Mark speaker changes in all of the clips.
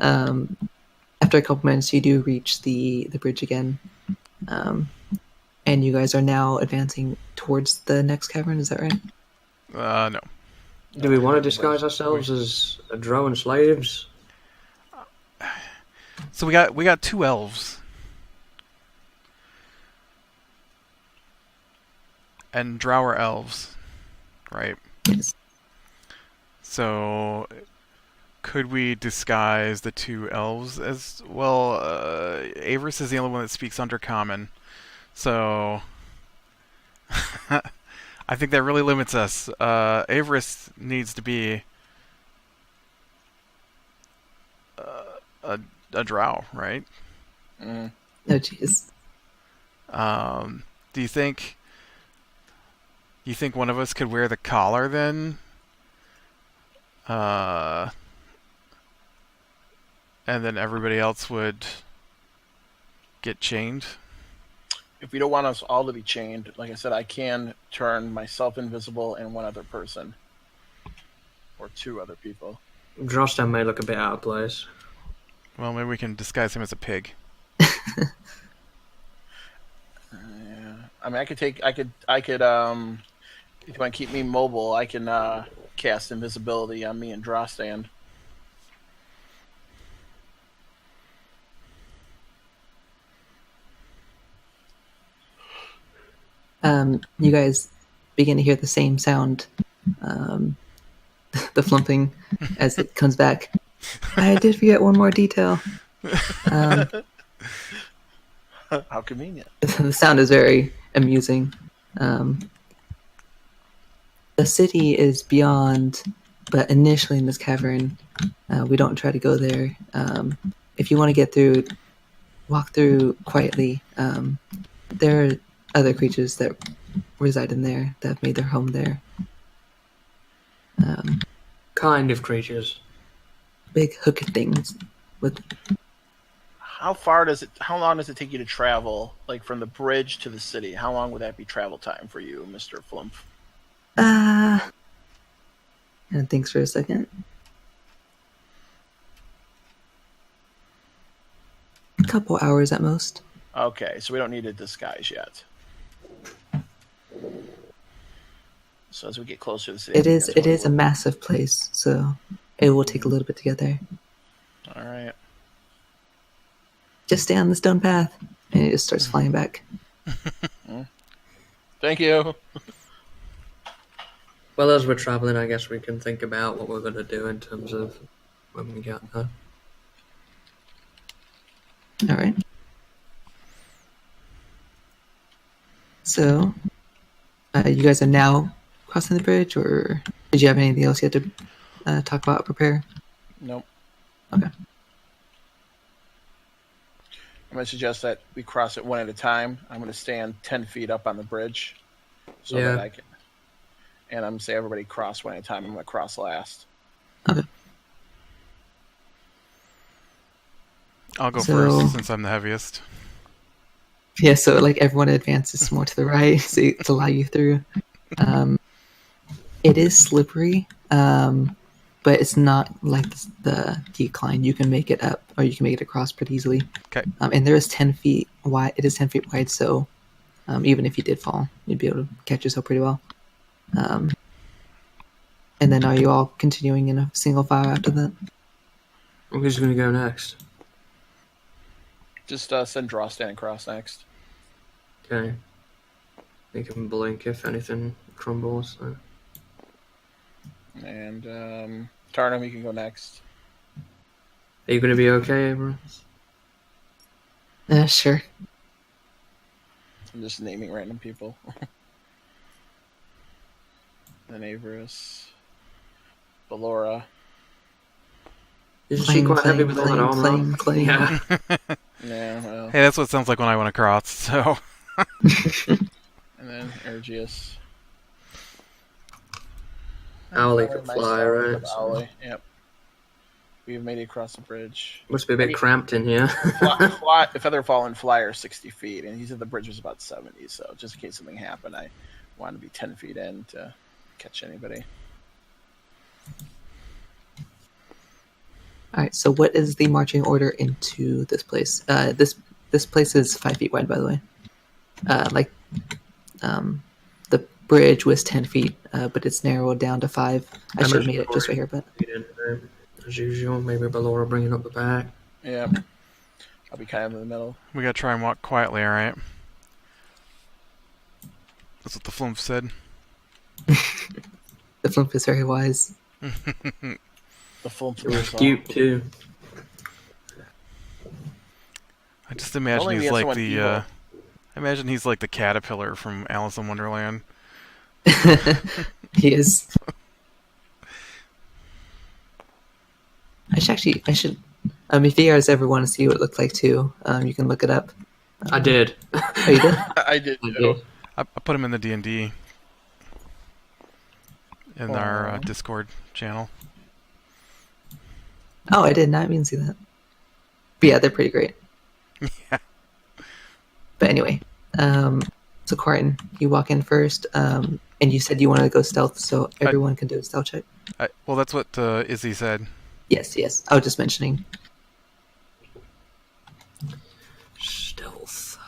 Speaker 1: After a couple minutes, you do reach the bridge again. And you guys are now advancing towards the next cavern, is that right?
Speaker 2: No.
Speaker 3: Do we want to disguise ourselves as drone slaves?
Speaker 2: So we got 2 elves. And drow are elves, right?
Speaker 1: Yes.
Speaker 2: So could we disguise the 2 elves as well? Avarice is the only one that speaks Undercommon, so I think that really limits us. Avarice needs to be a drow, right?
Speaker 1: Oh, jeez.
Speaker 2: Do you think one of us could wear the collar then? And then everybody else would get chained?
Speaker 4: If we don't want us all to be chained, like I said, I can turn myself invisible and one other person. Or 2 other people.
Speaker 3: Drossdown may look a bit out of place.
Speaker 2: Well, maybe we can disguise him as a pig.
Speaker 4: Yeah. I mean, I could, if you want to keep me mobile, I can cast invisibility on me and Drostan.
Speaker 1: You guys begin to hear the same sound, the flumping, as it comes back. I did forget one more detail.
Speaker 4: How convenient.
Speaker 1: The sound is very amusing. The city is beyond, but initially in this cavern, we don't try to go there. If you want to get through, walk through quietly. There are other creatures that reside in there that have made their home there.
Speaker 3: Kind of creatures.
Speaker 1: Big hooked things with.
Speaker 4: How long does it take you to travel, like from the bridge to the city? How long would that be travel time for you, Mr. Flump?
Speaker 1: And thanks for a second. A couple hours at most.
Speaker 4: Okay, so we don't need a disguise yet. So as we get closer to the city,
Speaker 1: It is a massive place, so it will take a little bit to get there.
Speaker 4: All right.
Speaker 1: Just stay on the stone path, and it just starts flying back.
Speaker 4: Thank you.
Speaker 3: Well, as we're traveling, I guess we can think about what we're going to do in terms of when we get there.
Speaker 1: All right. So, you guys are now crossing the bridge, or did you have anything else you had to talk about or prepare?
Speaker 4: Nope.
Speaker 1: Okay.
Speaker 4: I'm going to suggest that we cross it one at a time. I'm going to stand 10 feet up on the bridge so that I can. And I'm going to say everybody cross one at a time. I'm going to cross last.
Speaker 1: Okay.
Speaker 2: I'll go first since I'm the heaviest.
Speaker 1: Yeah, so like everyone advances more to the right to allow you through. It is slippery, but it's not like the decline. You can make it up, or you can make it across pretty easily.
Speaker 2: Okay.
Speaker 1: And there is 10 feet wide. It is 10 feet wide, so even if you did fall, you'd be able to catch yourself pretty well. And then are you all continuing in a single file after that?
Speaker 3: Who's going to go next?
Speaker 4: Just send Drostan across next.
Speaker 3: Okay. They can blink if anything crumbles. So.
Speaker 4: And Tarnum, you can go next.
Speaker 3: Are you going to be okay, Abrams?
Speaker 1: Sure.
Speaker 4: I'm just naming random people. Then Avarice. Ballora.
Speaker 3: Isn't she quite heavy with all that armor?
Speaker 1: Yeah.
Speaker 4: Yeah, well.
Speaker 2: Hey, that's what it sounds like when I want to cross, so...
Speaker 4: And then Ergius.
Speaker 3: Owlie could fly, right?
Speaker 4: Owlie, yep. We've made it across the bridge.
Speaker 3: Must be a bit cramped in here.
Speaker 4: The Feather Fallen Flyer is 60 feet, and he said the bridge was about 70, so just in case something happened, I wanted to be 10 feet in to catch anybody.
Speaker 1: All right. So what is the marching order into this place? This place is 5 feet wide, by the way. The bridge was 10 feet, but it's narrowed down to 5. I should have made it just right here, but
Speaker 3: as usual, maybe Ballora bringing up the back.
Speaker 4: Yeah. I'll be kind of in the middle.
Speaker 2: We gotta try and walk quietly, alright? That's what the flump said.
Speaker 1: the flump is very wise.
Speaker 4: The full
Speaker 3: It was cute too.
Speaker 2: I just imagine
Speaker 4: Only
Speaker 2: he's
Speaker 4: the
Speaker 2: like
Speaker 4: other
Speaker 2: the
Speaker 4: one evil.
Speaker 2: I imagine he's like the caterpillar from Alice in Wonderland.
Speaker 1: He is. I should. If you guys ever want to see what it looked like too, you can look it up.
Speaker 3: I did.
Speaker 1: Oh, you did?
Speaker 4: I did.
Speaker 3: I
Speaker 4: Too.
Speaker 3: did.
Speaker 2: I put him in the D&D in our Discord channel.
Speaker 1: Oh, I did not even see that. But yeah, they're pretty great.
Speaker 2: Yeah.
Speaker 1: But anyway, so Quarton, you walk in first, and you said you wanted to go stealth, so everyone can do a stealth check.
Speaker 2: Well, that's what Izzy said.
Speaker 1: Yes. I was just mentioning.
Speaker 3: Stealth.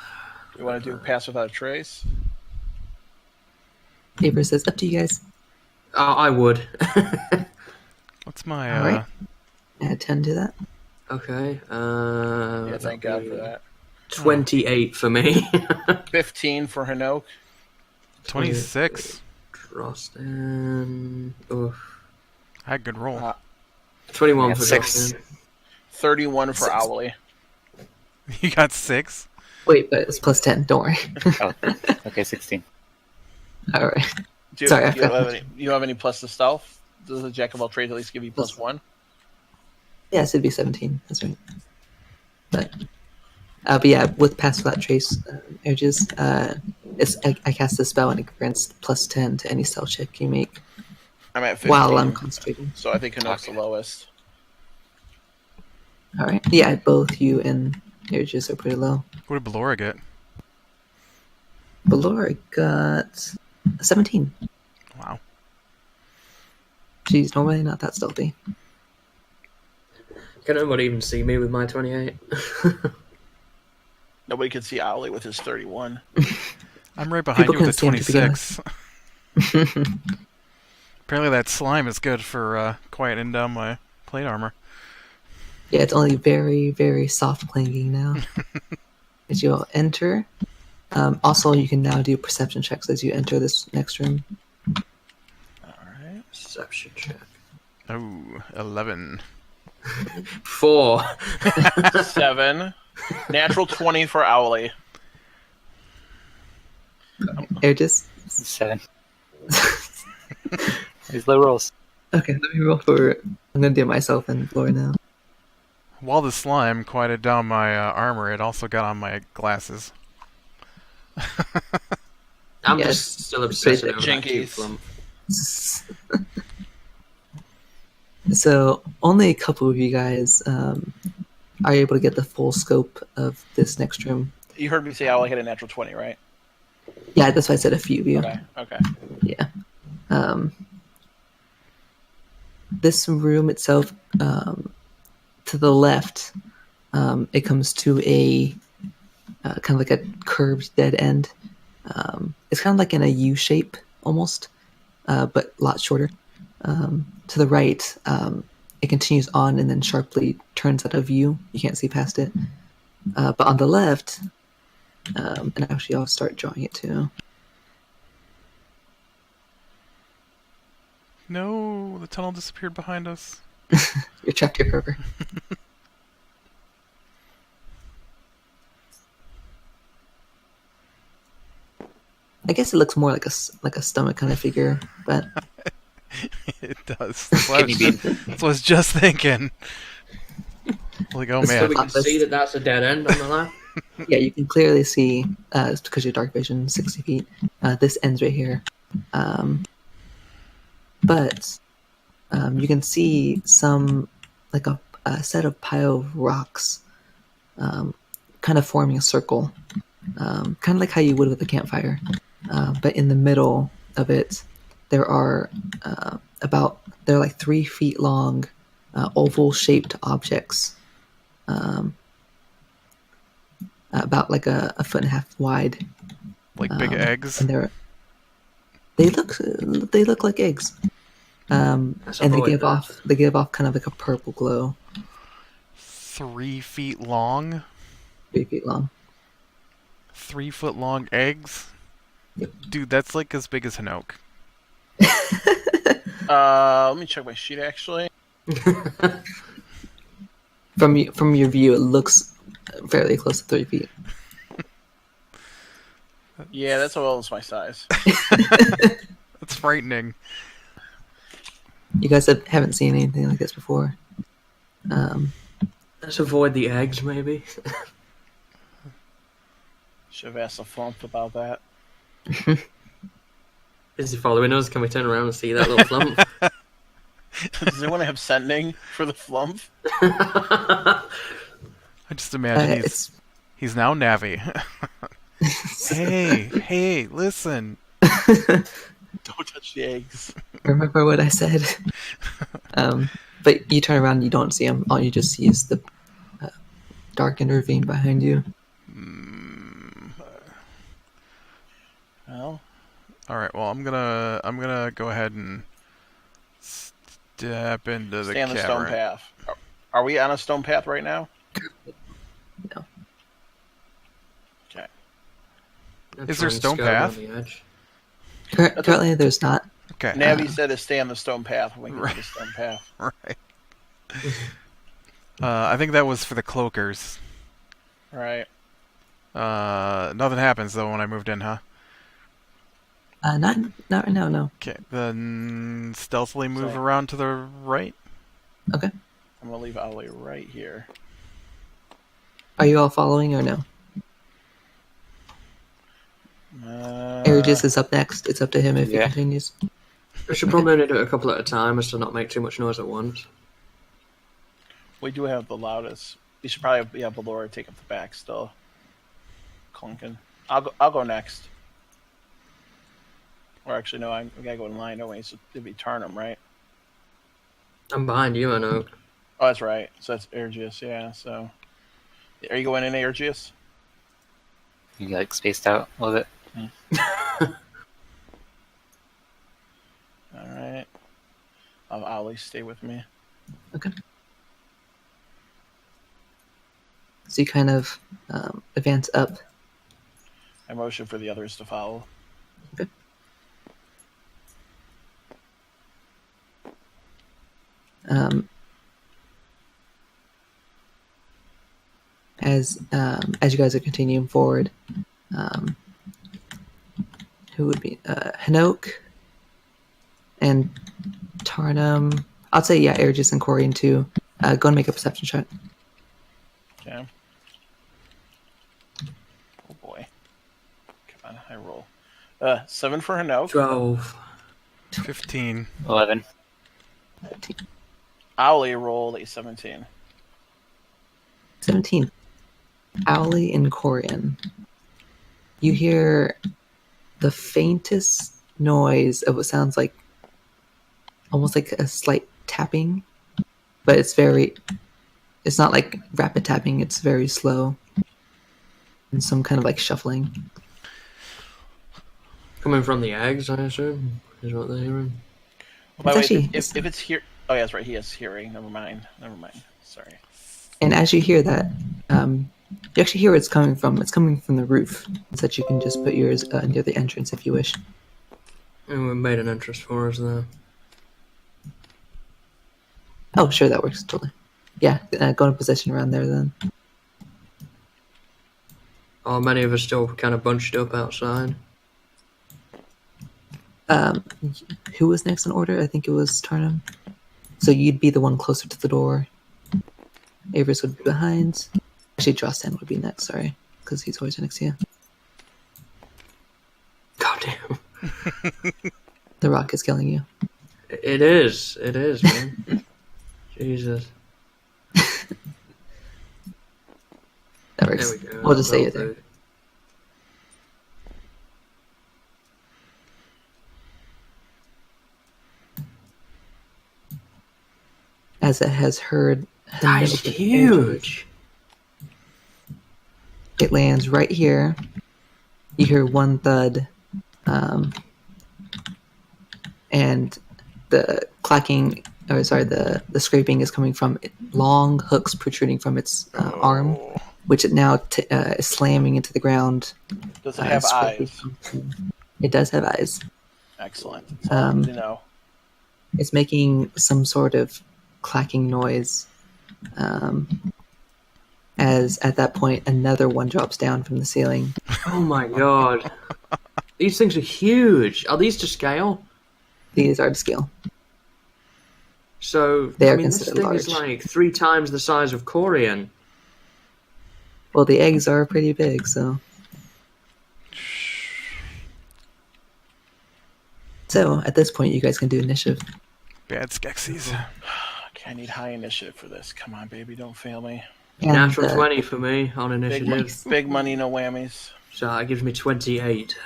Speaker 4: You want to do pass without a trace?
Speaker 1: Paper says, up to you guys.
Speaker 3: I would.
Speaker 2: What's my
Speaker 1: All right. Add 10 to that.
Speaker 3: Okay.
Speaker 4: Yeah, thank God for that.
Speaker 3: 28 for me.
Speaker 4: 15 for Hinoke.
Speaker 2: 26?
Speaker 3: Trostin. Oof.
Speaker 2: I had a good roll.
Speaker 3: 21
Speaker 5: Yeah,
Speaker 3: for
Speaker 5: 6.
Speaker 3: Trostin.
Speaker 4: 31 for
Speaker 1: 6.
Speaker 4: Owly.
Speaker 2: You got 6?
Speaker 1: Wait, but it's plus 10, don't worry.
Speaker 5: Oh, okay, 16.
Speaker 1: All right.
Speaker 4: Do
Speaker 1: Sorry, I
Speaker 4: you have
Speaker 1: forgot.
Speaker 4: you have any plus to stealth? Does the Jack of all trades at least give you plus 1?
Speaker 1: Yes, it'd be 17. That's right. But yeah, with Pass Without Trace urges, I cast the spell and it grants plus 10 to any stealth check you make
Speaker 4: I'm at 15.
Speaker 1: while I'm concentrating.
Speaker 4: So I think Hinoke's the lowest.
Speaker 1: All right. Yeah, both you and urges are pretty low.
Speaker 2: What did Ballora get?
Speaker 1: Ballora got 17.
Speaker 2: Wow.
Speaker 1: She's normally not that stealthy.
Speaker 3: Can nobody even see me with my 28?
Speaker 4: Nobody can see Owly with his 31.
Speaker 2: I'm right behind
Speaker 1: People
Speaker 2: you with a
Speaker 1: couldn't see him to begin
Speaker 2: 26. Apparently that slime is good for quieting down my plate armor.
Speaker 1: Yeah, it's only very, very soft clanging now. As you all enter. Also, you can now do perception checks as you enter this next room.
Speaker 4: Alright.
Speaker 3: Perception check.
Speaker 2: Oh, 11.
Speaker 3: 4.
Speaker 4: 7. Natural 20 for Owly.
Speaker 1: Urges?
Speaker 5: 7. These low rolls.
Speaker 1: Okay, let me roll for... I'm going to do it myself and Laura now.
Speaker 2: While the slime quieted down my armor, it also got on my glasses.
Speaker 3: I'm
Speaker 1: Yes.
Speaker 3: just still obsessed
Speaker 1: Pretty
Speaker 3: over that cute
Speaker 4: jinkies.
Speaker 3: flump.
Speaker 1: So, only a couple of you guys are able to get the full scope of this next room.
Speaker 4: You heard me say Owly had a natural 20, right?
Speaker 1: Yeah, that's why I said a few of you.
Speaker 4: Okay.
Speaker 1: Yeah. This room itself, to the left, it comes to a kind of like a curved dead end. It's kind of like in a U shape almost, but a lot shorter. To the right, it continues on and then sharply turns out of view. You can't see past it. But on the left, and actually I'll start drawing it too.
Speaker 2: No, the tunnel disappeared behind us.
Speaker 1: You're trapped here forever. I guess it looks more like a stomach kind of figure, but
Speaker 2: It does. That's what, that's what I was just thinking. Like, oh
Speaker 1: It's
Speaker 3: So
Speaker 2: man.
Speaker 3: we can see that that's a dead end on the left.
Speaker 1: yeah, you can clearly see. It's because your dark vision, 60 feet. This ends right here, but you can see some like a set of pile of rocks, kind of forming a circle, kind of like how you would with a campfire. But in the middle of it, there are they're like 3 feet long, oval-shaped objects, about like a 1.5 feet wide,
Speaker 2: Like big eggs.
Speaker 1: and they look like eggs, and they give off kind of like a purple glow.
Speaker 2: 3 feet long.
Speaker 1: 3 feet long.
Speaker 2: 3 foot long eggs.
Speaker 1: Yep.
Speaker 2: Dude, that's like as big as Hanoke.
Speaker 4: Let me check my sheet actually.
Speaker 1: From your view, it looks fairly close to 3 feet.
Speaker 4: Yeah, that's almost my size.
Speaker 2: That's frightening.
Speaker 1: You guys haven't seen anything like this before.
Speaker 3: Let's avoid the eggs, maybe.
Speaker 4: Should have asked a flump about that.
Speaker 3: Is he following us? Can we turn around and see that little flump?
Speaker 4: Does anyone have sending for the flump?
Speaker 2: I just imagine
Speaker 1: It's
Speaker 2: he's now Navi. hey, listen.
Speaker 4: Don't touch the eggs.
Speaker 1: remember what I said. But you turn around and you don't see him. All you just see is the darkened ravine behind you.
Speaker 4: Well,
Speaker 2: All right. Well, I'm gonna go ahead and step into the
Speaker 4: stay on the stone
Speaker 2: cavern.
Speaker 4: path. Are we on a stone path right now?
Speaker 1: No.
Speaker 4: Okay.
Speaker 2: Is there stone path?
Speaker 3: The edge.
Speaker 1: Currently, there's not.
Speaker 2: Okay.
Speaker 4: Navi said to stay on the stone path when we get to the stone path.
Speaker 2: Right. I think that was for the cloakers.
Speaker 4: Right.
Speaker 2: Nothing happens though when I moved in, huh?
Speaker 1: Not right now. No.
Speaker 2: Okay. Then stealthily move
Speaker 4: Sorry.
Speaker 2: around to the right.
Speaker 1: Okay.
Speaker 4: I'm gonna leave Ollie right here.
Speaker 1: Are you all following or no? Aegis is up next. It's up to him if he
Speaker 5: Yeah.
Speaker 1: continues.
Speaker 3: We should probably only do it a couple at a time, as to not make too much noise at once.
Speaker 4: We do have the loudest. We should probably have Valora take up the back still. Clunking. I'll go next. Or actually, no, we gotta go in line, don't we? So it'd be Tarnum, right?
Speaker 3: I'm behind you, I know.
Speaker 4: Oh, that's right. So that's Aergius, yeah. So, are you going in, Aergius?
Speaker 5: You like spaced out a little bit.
Speaker 4: All right. I'll Ollie stay with me.
Speaker 1: Okay. So you kind of advance up.
Speaker 4: I motion for the others to follow.
Speaker 1: Okay. As you guys are continuing forward, who would be Hanoke and Tarnum? I'll say Aegis and Corian too. Go and make a perception check.
Speaker 4: Okay. Oh boy. Come on, high roll. 7 for Hanoke.
Speaker 3: 12.
Speaker 2: 15.
Speaker 5: 11.
Speaker 4: Ollie rolled a 17.
Speaker 1: 17. Owly and Corian. You hear the faintest noise of what sounds like almost like a slight tapping, but it's not like rapid tapping, it's very slow. And some kind of like shuffling.
Speaker 3: Coming from the eggs, I assume, is what they're hearing.
Speaker 4: Well, by the way,
Speaker 1: actually-
Speaker 4: if it's here... Oh, yeah, that's right. He has hearing. Never mind. Sorry.
Speaker 1: And as you hear that, you actually hear where it's coming from. It's coming from the roof, so that you can just put yours near the entrance if you wish.
Speaker 3: And we made an entrance for us there.
Speaker 1: Oh, sure, that works totally. Yeah, go in position around there then.
Speaker 3: Are many of us still kind of bunched up outside?
Speaker 1: Who was next in order? I think it was Tarnum. So you'd be the one closer to the door. Averus would be behind. Actually, Drostan would be next, sorry. Because he's always next to you.
Speaker 3: God damn.
Speaker 1: The rock is killing you.
Speaker 3: It is, man. Jesus.
Speaker 1: That works.
Speaker 3: There we go.
Speaker 1: We'll just say it
Speaker 3: That'll
Speaker 1: there.
Speaker 3: do.
Speaker 1: as it has heard the
Speaker 3: That is
Speaker 1: note of
Speaker 3: huge.
Speaker 1: it lands right here. You hear one thud, and the clacking, or sorry, the scraping is coming from long hooks protruding from its arm, which it now is slamming into the ground.
Speaker 4: Does it have eyes?
Speaker 1: It does have eyes.
Speaker 4: Excellent. That's all I need to know.
Speaker 1: It's making some sort of clacking noise. As at that point, another one drops down from the ceiling.
Speaker 3: Oh my god. These things are huge. Are these to scale?
Speaker 1: These are to scale.
Speaker 3: So,
Speaker 1: They are
Speaker 3: this
Speaker 1: considered
Speaker 3: thing is
Speaker 1: large.
Speaker 3: like 3 times the size of Corian.
Speaker 1: Well, the eggs are pretty big, so. So, at this point, you guys can do initiative.
Speaker 2: Bad Skeksis.
Speaker 4: Okay, I need high initiative for this. Come on, baby, don't fail me.
Speaker 1: And,
Speaker 3: Natural 20 for me on
Speaker 4: Big,
Speaker 3: initiative.
Speaker 4: big money, no whammies.
Speaker 3: So that gives me 28.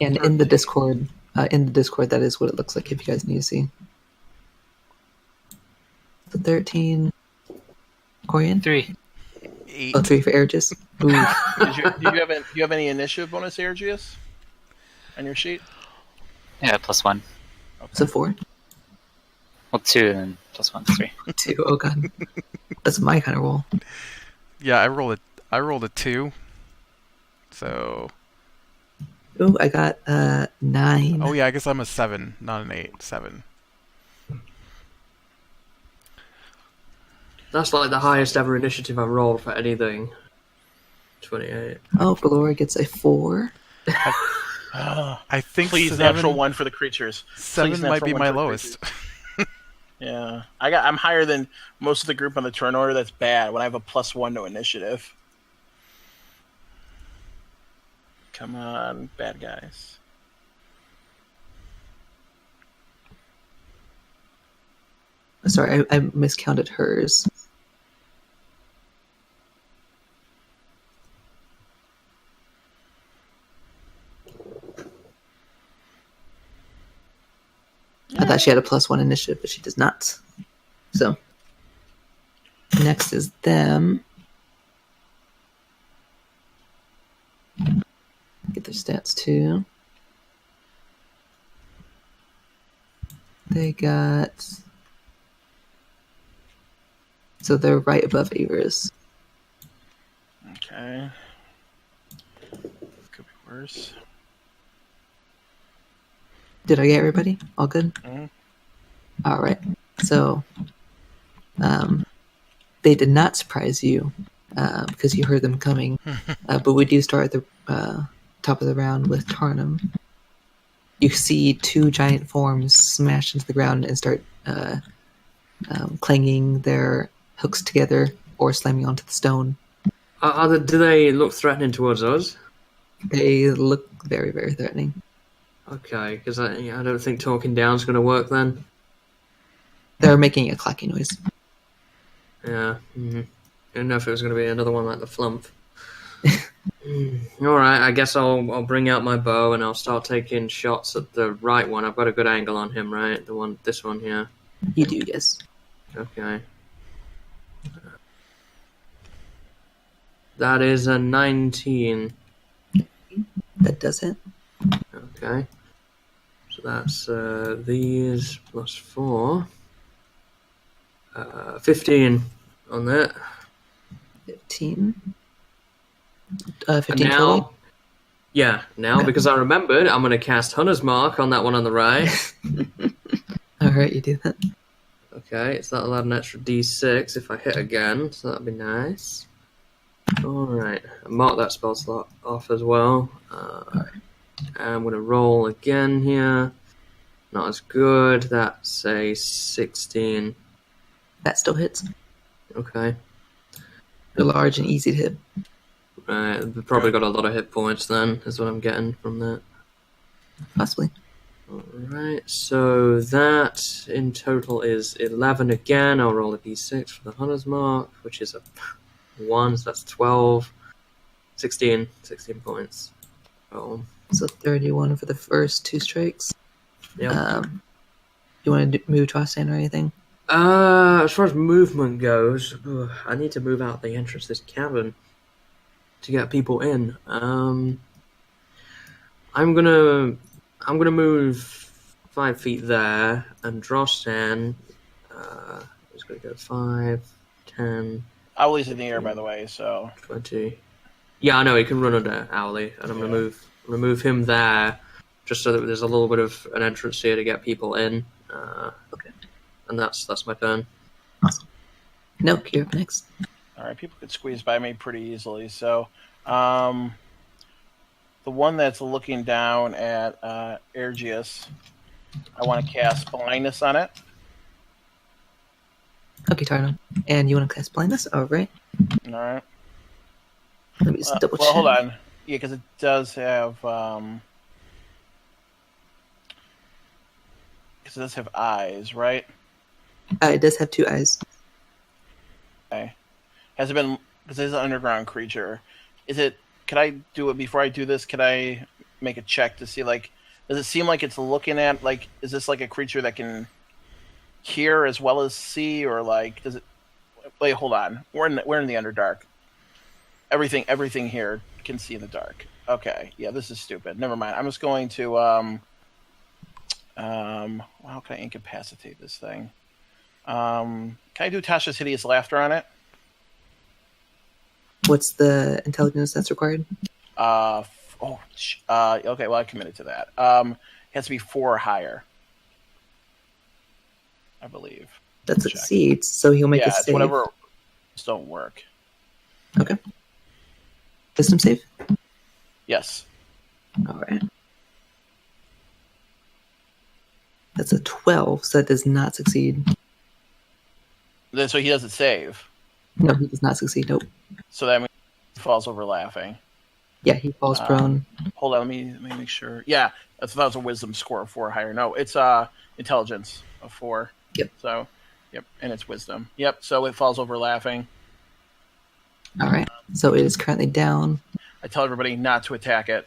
Speaker 1: And in the Discord, that is what it looks like if you guys need to see. So 13. Corian?
Speaker 5: 3.
Speaker 2: 8.
Speaker 1: Oh, 3 for Aegis. Ooh.
Speaker 4: Do you have any initiative bonus, Aegius, on your sheet?
Speaker 5: Yeah, +1.
Speaker 1: So 4.
Speaker 5: Well, 2 and then +1 is 3.
Speaker 1: 2. Oh god. That's my kind of roll.
Speaker 2: Yeah, I rolled a 2. So.
Speaker 1: Ooh, I got 9.
Speaker 2: Oh yeah, I guess I'm a 7, not an 8. 7.
Speaker 3: That's like the highest ever initiative I've rolled for anything. 28.
Speaker 1: Oh, Valora gets a 4.
Speaker 2: I think
Speaker 4: Please,
Speaker 2: 7,
Speaker 4: natural 1 for the creatures.
Speaker 2: 7
Speaker 4: Please,
Speaker 2: might
Speaker 4: natural
Speaker 2: be
Speaker 4: 1
Speaker 2: my
Speaker 4: for the
Speaker 2: lowest.
Speaker 4: creatures. Yeah, I'm higher than most of the group on the turn order. That's bad. When I have a +1 to initiative. Come on, bad guys.
Speaker 1: Sorry, I miscounted hers. I thought she had a +1 initiative, but she does not. So, next is them. Get their stats too. They got. So they're right above Ava's.
Speaker 4: Okay. Could be worse.
Speaker 1: Did I get everybody? All good?
Speaker 4: Mhm.
Speaker 1: All right. So, they did not surprise you because you heard them coming. But we do start at the top of the round with Tarnum. You see 2 giant forms smash into the ground and start clanging their hooks together or slamming onto the stone.
Speaker 3: Do they look threatening towards us?
Speaker 1: They look very, very threatening.
Speaker 3: Okay, because I don't think talking down's going to work then.
Speaker 1: They're making a clacking noise.
Speaker 3: Yeah. Mm-hmm. I didn't know if it was going to be another one like the flump. All right, I guess I'll bring out my bow and I'll start taking shots at the right one. I've got a good angle on him, right? This one here.
Speaker 1: You do, yes.
Speaker 3: Okay. That is a 19.
Speaker 1: That does it.
Speaker 3: Okay. So that's these plus 4. 15 on that.
Speaker 1: 15. 15
Speaker 3: And now,
Speaker 1: total?
Speaker 3: yeah, now
Speaker 1: Okay.
Speaker 3: because I remembered, I'm going to cast Hunter's Mark on that one on the right.
Speaker 1: Alright, you do that.
Speaker 3: Okay, so that'll add an extra d6 if I hit again, so that'd be nice. Alright, mark that spell slot off as well. I'm going to roll again here. Not as good. That's a 16.
Speaker 1: That still hits.
Speaker 3: Okay.
Speaker 1: They're large and easy to hit.
Speaker 3: Right, we've probably got a lot of hit points then, is what I'm getting from that.
Speaker 1: Possibly.
Speaker 3: Alright, so that in total is 11 again. I'll roll a d6 for the Hunter's Mark, which is a 1, so that's 12. 16 points. Oh.
Speaker 1: So 31 for the first 2 strikes.
Speaker 3: Yep.
Speaker 1: You want to move Trostan or anything?
Speaker 3: As far as movement goes, I need to move out the entrance of this cavern to get people in. I'm gonna move 5 feet there, and Drostan is gonna go 5, 10,
Speaker 4: Owlie's in the air, by the way, so
Speaker 3: 20. Yeah, I know he can run under Owlie, and I'm gonna move him there, just so that there's a little bit of an entrance here to get people in.
Speaker 1: Okay.
Speaker 3: And that's my turn.
Speaker 1: Awesome. Nope, you're up next.
Speaker 4: all right, people could squeeze by me pretty easily. So, the one that's looking down at Ergius, I want to cast blindness on it.
Speaker 1: Okay, Tarno. And you want to cast blindness? All right.
Speaker 4: All right.
Speaker 1: Let me just double check.
Speaker 4: Well, hold on. Yeah, because it does have. Because it does have eyes, right?
Speaker 1: It does have 2 eyes.
Speaker 4: Okay. Has it been? Because it's an underground creature. Is it? Could I do it before I do this? Could I make a check to see, like, does it seem like it's looking at, like, is this like a creature that can hear as well as see, or like, does it? Wait, hold on. We're in the Underdark. Everything here can see in the dark. Okay, yeah, this is stupid. Never mind. I'm just going to how can I incapacitate this thing? Can I do Tasha's Hideous Laughter on it?
Speaker 1: What's the intelligence that's required?
Speaker 4: Okay, well, I committed to that. It has to be 4 or higher, I believe.
Speaker 1: That succeeds, so he'll make a
Speaker 4: it's
Speaker 1: save.
Speaker 4: whatever. Just don't work.
Speaker 1: Okay. Wisdom save?
Speaker 4: Yes.
Speaker 1: All right. That's a 12, so that does not succeed.
Speaker 4: Then so he doesn't save.
Speaker 1: No, he does not succeed. Nope.
Speaker 4: So that means he falls over laughing.
Speaker 1: Yeah, he falls prone.
Speaker 4: Hold on, let me make sure. Yeah, that was a wisdom score of 4 or higher. No, it's intelligence of 4.
Speaker 1: Yep.
Speaker 4: So, yep, and it's wisdom. Yep. So it falls over laughing.
Speaker 1: All right. So it is currently down.
Speaker 4: I tell everybody not to attack it.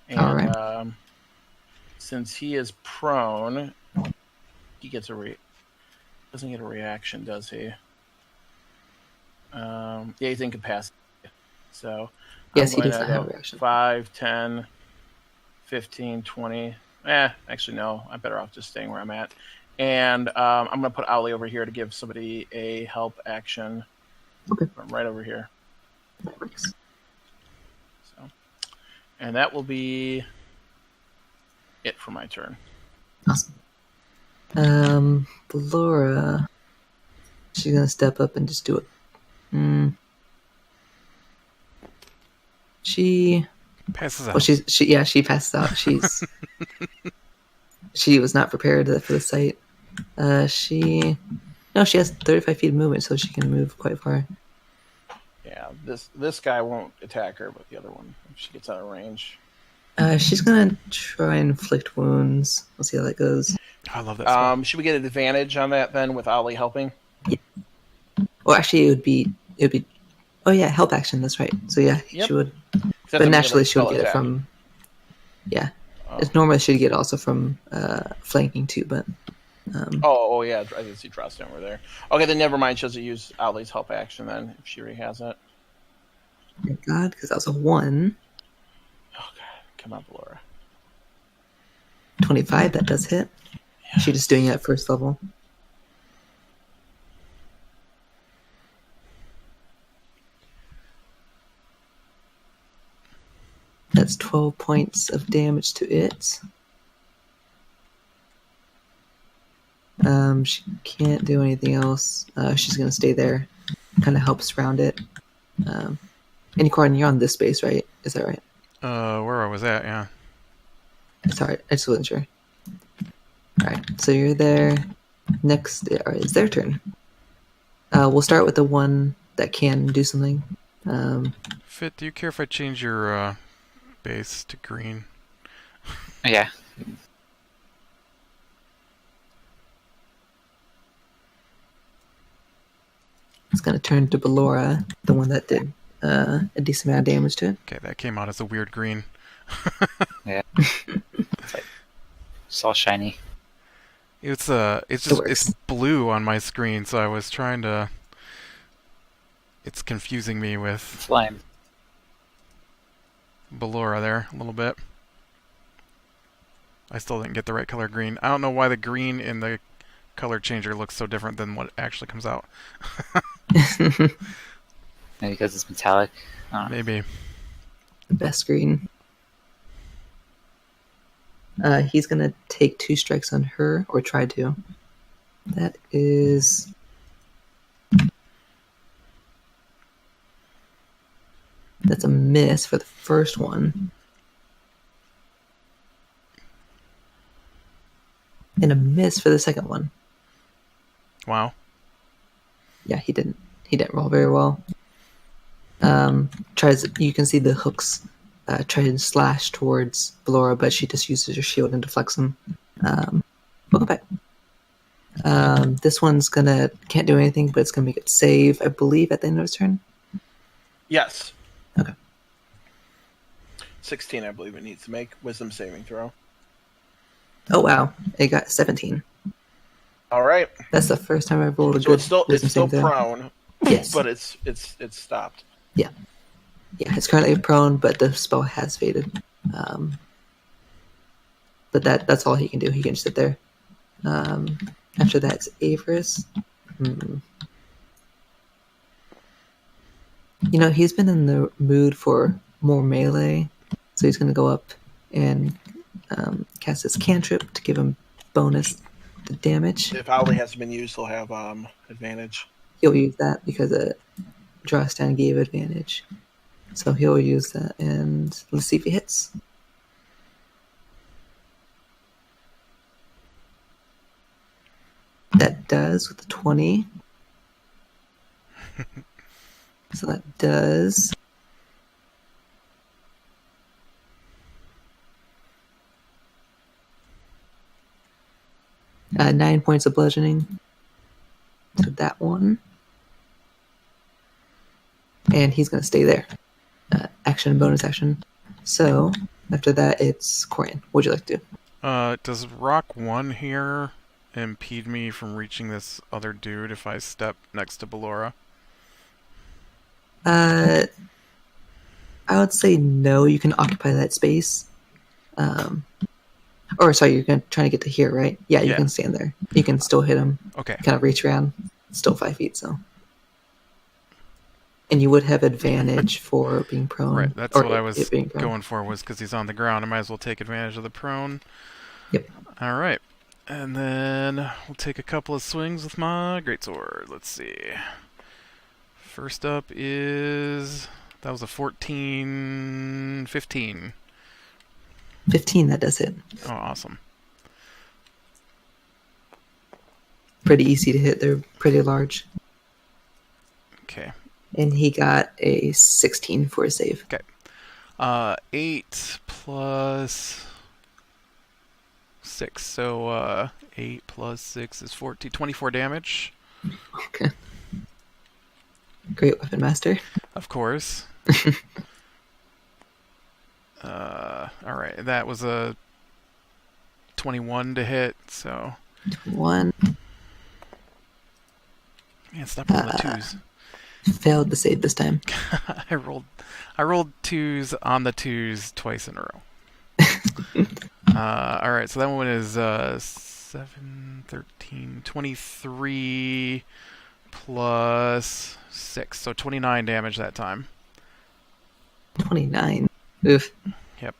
Speaker 4: And,
Speaker 1: all right.
Speaker 4: Since he is prone, he gets doesn't get a reaction, does he? Yeah, he's incapacitated. So
Speaker 1: yes, he does not have a reaction.
Speaker 4: 5, 10, 15, 20. Actually, no. I'm better off just staying where I'm at. And I'm going to put Owlie over here to give somebody a help action.
Speaker 1: Okay.
Speaker 4: I'm right over here.
Speaker 1: That works.
Speaker 4: So, and that will be it for my turn.
Speaker 1: Awesome. Laura, she's going to step up and just do it. She
Speaker 2: passes out.
Speaker 1: Well, she passes out. She was not prepared for the sight. She has 35 feet of movement, so she can move quite far.
Speaker 4: Yeah, this guy won't attack her, but the other one, if she gets out of range.
Speaker 1: She's gonna try and inflict wounds. We'll see how that goes.
Speaker 2: I love that spell.
Speaker 4: Should we get an advantage on that then with Ollie helping?
Speaker 1: Yeah. Well, actually, it would be. Oh yeah, help action. That's right. So yeah,
Speaker 4: Yep.
Speaker 1: she would.
Speaker 4: But
Speaker 1: naturally, she would get it from. Yeah, it's normally she'd get also from flanking too, but.
Speaker 4: Yeah, I did see Trust over there. Okay, then never mind. She doesn't use Ollie's help action then if she already has it.
Speaker 1: Thank God, because that was a 1.
Speaker 4: Oh God, come on, Laura.
Speaker 1: 25. That does hit. Yeah. She's just doing it at first level. That's 12 points of damage to it. She can't do anything else. She's going to stay there. Kind of help surround it. Unicorn, you're on this space, right? Is that right?
Speaker 2: Where I was at, yeah.
Speaker 1: Sorry, I just wasn't sure. Alright, so you're there. Next, it's their turn. We'll start with the one that can do something.
Speaker 2: Fit, do you care if I change your base to green?
Speaker 5: Yeah.
Speaker 1: It's going to turn to Ballora, the one that did a decent amount of damage to it.
Speaker 2: Okay, that came out as a weird green.
Speaker 5: Yeah. It's all shiny.
Speaker 2: It's
Speaker 1: It works.
Speaker 2: it's blue on my screen, so I was trying to. It's confusing me with
Speaker 5: Flame.
Speaker 2: Ballora there a little bit. I still didn't get the right color green. I don't know why the green in the color changer looks so different than what actually comes out.
Speaker 5: Maybe because it's metallic. I don't know.
Speaker 2: Maybe.
Speaker 1: The best green. He's gonna take 2 strikes on her, or try to. That is... That's a miss for the first one. And a miss for the second one.
Speaker 2: Wow.
Speaker 1: Yeah, he didn't roll very well. You can see the hooks try to slash towards Ballora, but she just uses her shield and deflects them. Welcome back. This one's can't do anything, but it's gonna make it save, I believe, at the end of its turn.
Speaker 4: Yes.
Speaker 1: Okay.
Speaker 4: 16, I believe it needs to make wisdom saving throw.
Speaker 1: Oh wow, it got 17.
Speaker 4: All right.
Speaker 1: That's the first time I've rolled a
Speaker 4: So
Speaker 1: good
Speaker 4: it's still
Speaker 1: wisdom saving throw.
Speaker 4: prone,
Speaker 1: Yes,
Speaker 4: but it's stopped.
Speaker 1: yeah, it's currently prone, but the spell has faded. But that's all he can do. He can just sit there. After that, it's Avarice. He's been in the mood for more melee, so he's going to go up and cast his cantrip to give him bonus to damage.
Speaker 4: If Owly hasn't been used, he'll have advantage.
Speaker 1: He'll use that because Drawstan gave advantage. So he'll use that, and let's see if he hits. That does with the 20. So that does 9 points of bludgeoning to that one. And he's going to stay there. Action, bonus action. So after that, it's Corian. What would you like to do?
Speaker 2: Does Rock 1 here impede me from reaching this other dude if I step next to Ballora?
Speaker 1: I would say no. You can occupy that space. Or sorry, you're trying to get to here, right? Yeah, you can stand there. You can still hit him.
Speaker 2: Okay.
Speaker 1: Kind of reach around. It's still 5 feet, so. And you would have advantage for being prone.
Speaker 2: Right, that's what I was going for, was because he's on the ground. I might as well take advantage of the prone.
Speaker 1: Yep.
Speaker 2: All right. And then we'll take a couple of swings with my greatsword. Let's see. First up is... That was a 14... 15.
Speaker 1: 15, that does hit.
Speaker 2: Oh, awesome.
Speaker 1: Pretty easy to hit. They're pretty large.
Speaker 2: Okay.
Speaker 1: And he got a 16 for a save.
Speaker 2: Okay. 8 plus 6. So 8 plus 6 is 14. 24 damage.
Speaker 1: Okay. Great weapon master.
Speaker 2: Of course. All right. That was a 21 to hit. So
Speaker 1: 1.
Speaker 2: Man, stop rolling the 2s.
Speaker 1: Failed to save this time.
Speaker 2: I rolled 2s on the 2s twice in a row. All right, so that one is 7, 13, 23 plus 6, so 29 damage that time.
Speaker 1: 29. Oof.
Speaker 2: Yep.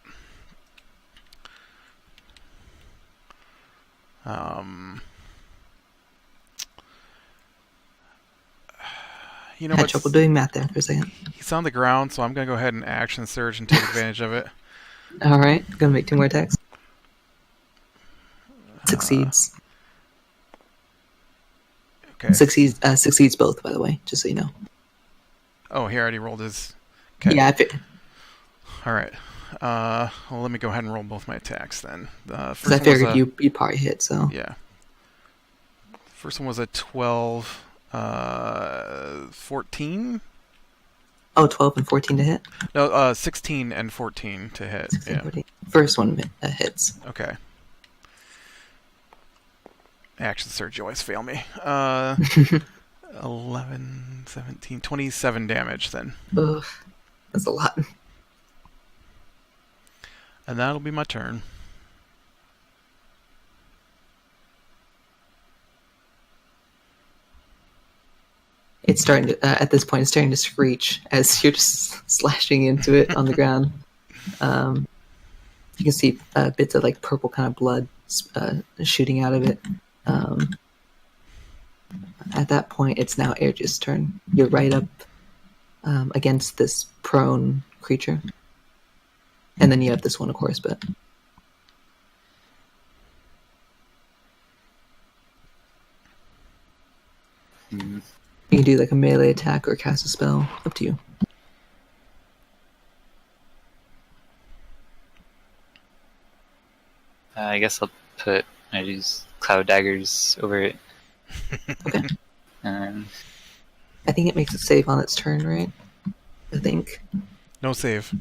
Speaker 2: You know,
Speaker 1: I had trouble doing math there for a second.
Speaker 2: He's on the ground, so I'm going to go ahead and action surge and take advantage of it.
Speaker 1: All right, gonna make 2 more attacks. Succeeds.
Speaker 2: Okay.
Speaker 1: Succeeds both, by the way, just so you know.
Speaker 2: Oh, he already rolled his... Okay.
Speaker 1: Yeah,
Speaker 2: All right. Well, let me go ahead and roll both my attacks then.
Speaker 1: Because I figured you'd probably hit, so...
Speaker 2: Yeah. First one was a 12... 14?
Speaker 1: Oh, 12 and 14 to hit?
Speaker 2: No, 16 and 14 to hit.
Speaker 1: 16,
Speaker 2: yeah.
Speaker 1: 14. First one hits.
Speaker 2: Okay. Action surge always fail me. 11, 17, 27 damage then.
Speaker 1: Ugh, that's a lot.
Speaker 2: And that'll be my turn.
Speaker 1: It's starting to, at this point, it's starting to screech as you're just slashing into it on the ground. You can see bits of like purple kind of blood shooting out of it. At that point, it's now Airg's turn. You're right up against this prone creature. And then you have this one, of course, but... You can do like a melee attack or cast a spell. Up to you.
Speaker 5: I guess I use cloud daggers over it.
Speaker 1: Okay.
Speaker 5: And
Speaker 1: I think it makes a save on its turn, right? I think.
Speaker 2: No save.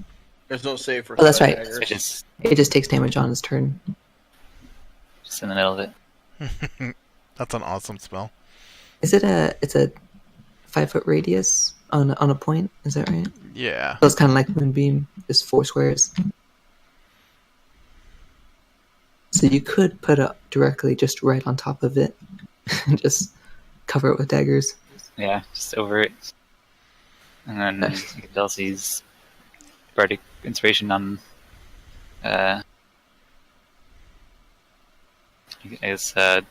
Speaker 4: There's no save for.
Speaker 1: Oh, that's right.
Speaker 4: daggers.
Speaker 5: it's
Speaker 1: It just takes damage on its turn.
Speaker 5: just in the middle of it.
Speaker 2: That's an awesome spell.
Speaker 1: Is it it's a 5-foot radius on a point? Is that right?
Speaker 2: Yeah.
Speaker 1: So it's kind of like Moonbeam, just 4 squares. So you could put it directly just right on top of it and just cover it with daggers.
Speaker 5: Yeah, just over it. And then you can also use Bardic Inspiration on I guess
Speaker 4: You